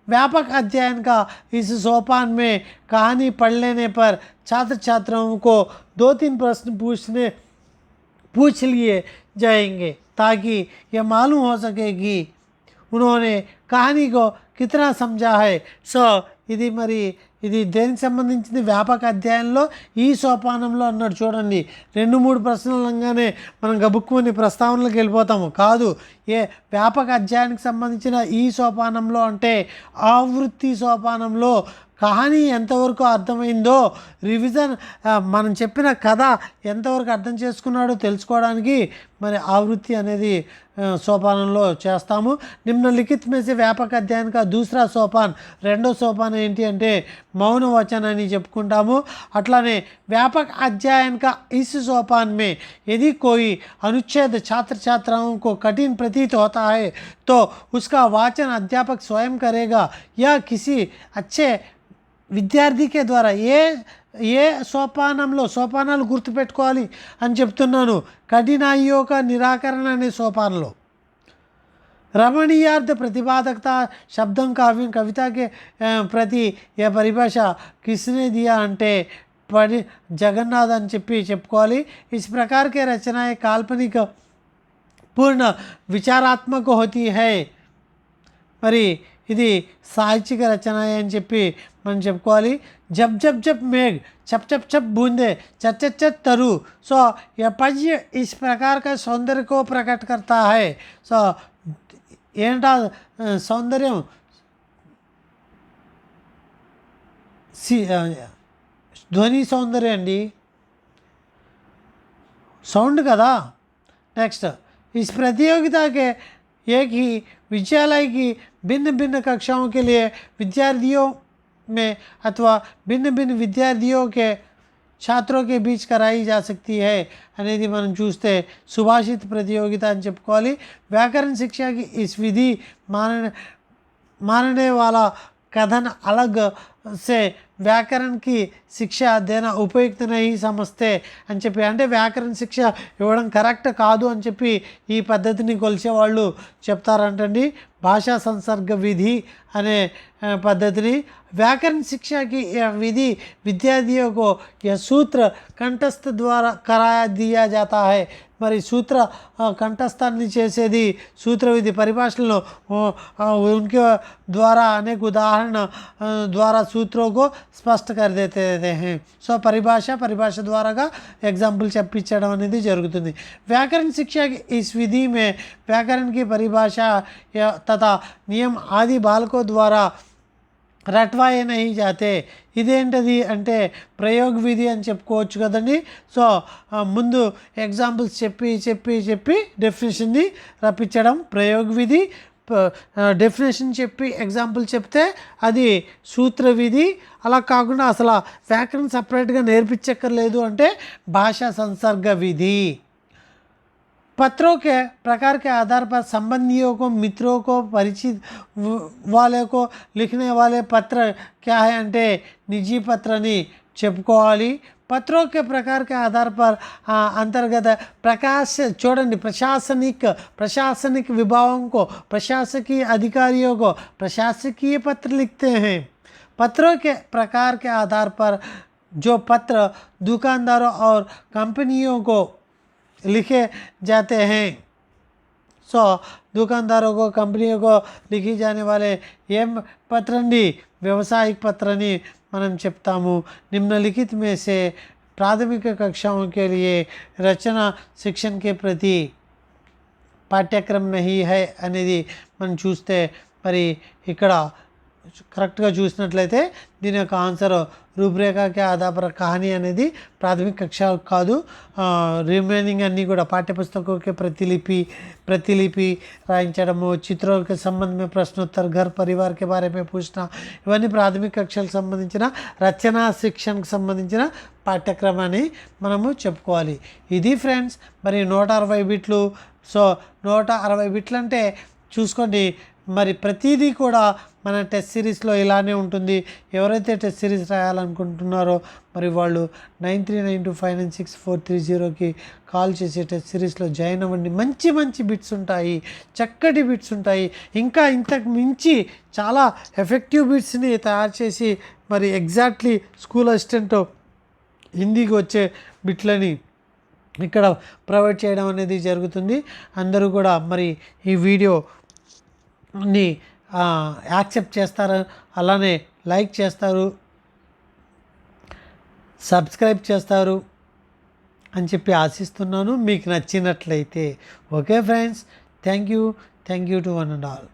व्यापक अध्ययन का इस सोपान में कहानी पढ़ लेने पर छात्र छात्राओं को 2-3 प्रश्न पूछ लिए जाएंगे ताकि यह मालूम हो सके कि उन्होंने कहानी को कितना समझा है. సో ఇది మరి ఇది దేనికి సంబంధించింది, వ్యాపక అధ్యాయంలో ఈ సోపానంలో అన్నాడు చూడండి. 2-3 ప్రశ్నలు అనగానే మనం గబుక్కుని ప్రస్తావనలకు వెళ్ళిపోతాము కాదు. ఏ వ్యాపక అధ్యాయానికి సంబంధించిన ఈ సోపానంలో అంటే ఆవృత్తి సోపానంలో కహానీ ఎంతవరకు అర్థమైందో, రివిజన్ మనం చెప్పిన కథ ఎంతవరకు అర్థం చేసుకున్నాడో తెలుసుకోవడానికి మరి ఆవృత్తి అనేది సోపానంలో చేస్తాము. నిమ్నలిఖిత్ में से వ్యాపక అధ్యయन का दूसरा सोपान, రెండో సోపానం ఏంటి అంటే మౌన వచన అని చెప్పుకుంటాము. అట్లానే व्यापक अध्ययन का इस सोपान में यदि कोई अनुच्छेद छात्र छात्राओं को कठिन प्रतीत होता है तो उसका वाचन अध्यापक स्वयं करेगा या किसी अच्छे విద్యార్థి के द्वारा ఏ సోపానాలు గుర్తుపెట్టుకోవాలి అని చెప్తున్నాను. కఠినాయోక నిరాకరణ అనే సోపానంలో रमणीयार्थ प्रतिपादकता शब्दम काव्यम कविता के प्रति यह परिभाषा किसने दिया అంటే పడి జగన్నాథ్ అని చెప్పుకోవాలి. इस प्रकार के रचनाएं काल्पनिक पूर्ण विचारात्मक होती है. మరి ఇది సాహిత్యక రచన అని చెప్పి మనం చెప్పుకోవాలి. జబ్ జబ్ జబ్ మేఘ్ చప్ చప్ చప్ बूंदे चट चट चट तरु. सो यह पद्य इस प्रकार का सौंदर्य को प्रकट करता है. सो ఏంటా సౌందర్యం, ధ్వని సౌందర్యం అండి, సౌండ్ కదా. నెక్స్ట్ इस प्रतियोगिता के एक ही विद्यालय की भिन्न भिन्न कक्षाओं के लिए विद्यार्थियों में अथवा भिन्न भिन्न विद्यार्थियों के छात्रों के बीच कराई जा सकती है అనేది మనం చూస్తే సుభాషిత ప్రతియోగిత అని చెప్పుకోవాలి. व्याकरण शिक्षा की इस विधि मानने वाला कथन अलग से व्याकरण की शिक्षा देना उपयुक्त नहीं समझते అని చెప్పి, అంటే వ్యాకరణ శిక్ష ఇవ్వడం కరెక్ట్ కాదు అని చెప్పి ఈ పద్ధతిని కొలిచే వాళ్ళు చెప్తారంటండి. భాషా సంసర్గ విధి అనే పద్ధతిని व्याकरण शिक्षा की यह विधि विद्यार्थियों को यह सूत्र कंठस्थ द्वारा कराया दिया जाता है. మరి సూత్ర కంఠస్థాన్ని చేసేది సూత్ర విధి పరిభాషలో उनके द्वारा अनेक उदाहरण द्वारा सूत्रों को स्पष्ट कर देते हैं. సో పరిభాష ద్వారాగా एग्जाम्पल చెప్పించడం అనేది జరుగుతుంది. व्याकरण शिक्षा की इस विधि में व्याकरण की परिभाषा तथा नियम आदि बालकों द्वारा రట్వాయే నహీ జాతే. ఇదేంటది అంటే ప్రయోగ విధి అని చెప్పుకోవచ్చు కదండి. సో ముందు ఎగ్జాంపుల్స్ చెప్పి డెఫినేషన్ని రప్పించడం ప్రయోగ విధి. డెఫినేషన్ చెప్పి ఎగ్జాంపుల్ చెప్తే అది సూత్ర విధి. అలా కాకుండా అసలు వ్యాకరణ సపరేట్గా నేర్పించక్కర్లేదు అంటే భాషా సంసర్గ విధి. पत्रों के प्रकार के आधार पर संबंधियों को, मित्रों को, परिचित वाले को लिखने वाले पत्र क्या है అంటే निजी పత్రని చెప్పుకోవాలి. पत्रों के प्रकार के आधार पर अंतर्गत చూడండి प्रशासनिक विभागों को, प्रशासकीय अधिकारियों को प्रशासकीय पत्र लिखते हैं. पत्रों के प्रकार के आधार पर जो पत्र दुकानदारों और कंपनियों को लिखे जाते हैं. सो दुकानदारों को, कंपनियों को लिखी जाने वाले ఏం పత్రండి व्यवसायिक పత్రని మనం చెప్తాము. निम्नलिखित में से प्राथमिक कक्षाओं के लिए रचना शिक्षण के प्रति पाठ्यक्रम नहीं है అనేది మనం చూస్తే మరి ఇక్కడ కరెక్ట్గా చూసినట్లయితే దీని యొక్క ఆన్సర్ రూపురేఖకి ఆధార కహానీ అనేది ప్రాథమిక కక్ష కాదు. రిమైనింగ్ అన్నీ కూడా పాఠ్యపుస్తకంకి ప్రతిలిపి రాయించడము, చిత్రోं के संबंध में प्रश्नोत्तर, घर परिवार के बारे में पूछना, ఇవన్నీ ప్రాథమిక కక్షలకు సంబంధించిన రచనా శిక్షణకు సంబంధించిన పాఠ్యక్రమాన్ని మనము చెప్పుకోవాలి. ఇది ఫ్రెండ్స్ మరి 160 బిట్లు. సో 160 బిట్లు అంటే చూసుకోండి మరి ప్రతిదీ కూడా మన టెస్ట్ సిరీస్లో ఇలానే ఉంటుంది. ఎవరైతే టెస్ట్ సిరీస్ రాయాలనుకుంటున్నారో మరి వాళ్ళు 9392596430కి కాల్ చేసి టెస్ట్ సిరీస్లో జాయిన్ అవ్వండి. మంచి బిట్స్ ఉంటాయి, చక్కటి బిట్స్ ఉంటాయి. ఇంకా ఇంతకు మించి చాలా ఎఫెక్టివ్ బిట్స్ని తయారు చేసి మరి ఎగ్జాక్ట్లీ స్కూల్ అసిస్టెంట్ హిందీకి వచ్చే బిట్లని ఇక్కడ ప్రొవైడ్ చేయడం అనేది జరుగుతుంది. అందరూ కూడా మరి ఈ వీడియోని యాక్సెప్ట్ చేస్తారు, అలానే లైక్ చేస్తారు, సబ్స్క్రైబ్ చేస్తారు అని చెప్పి ఆశిస్తున్నాను. మీకు నచ్చినట్లయితే okay friends, thank you to one and all.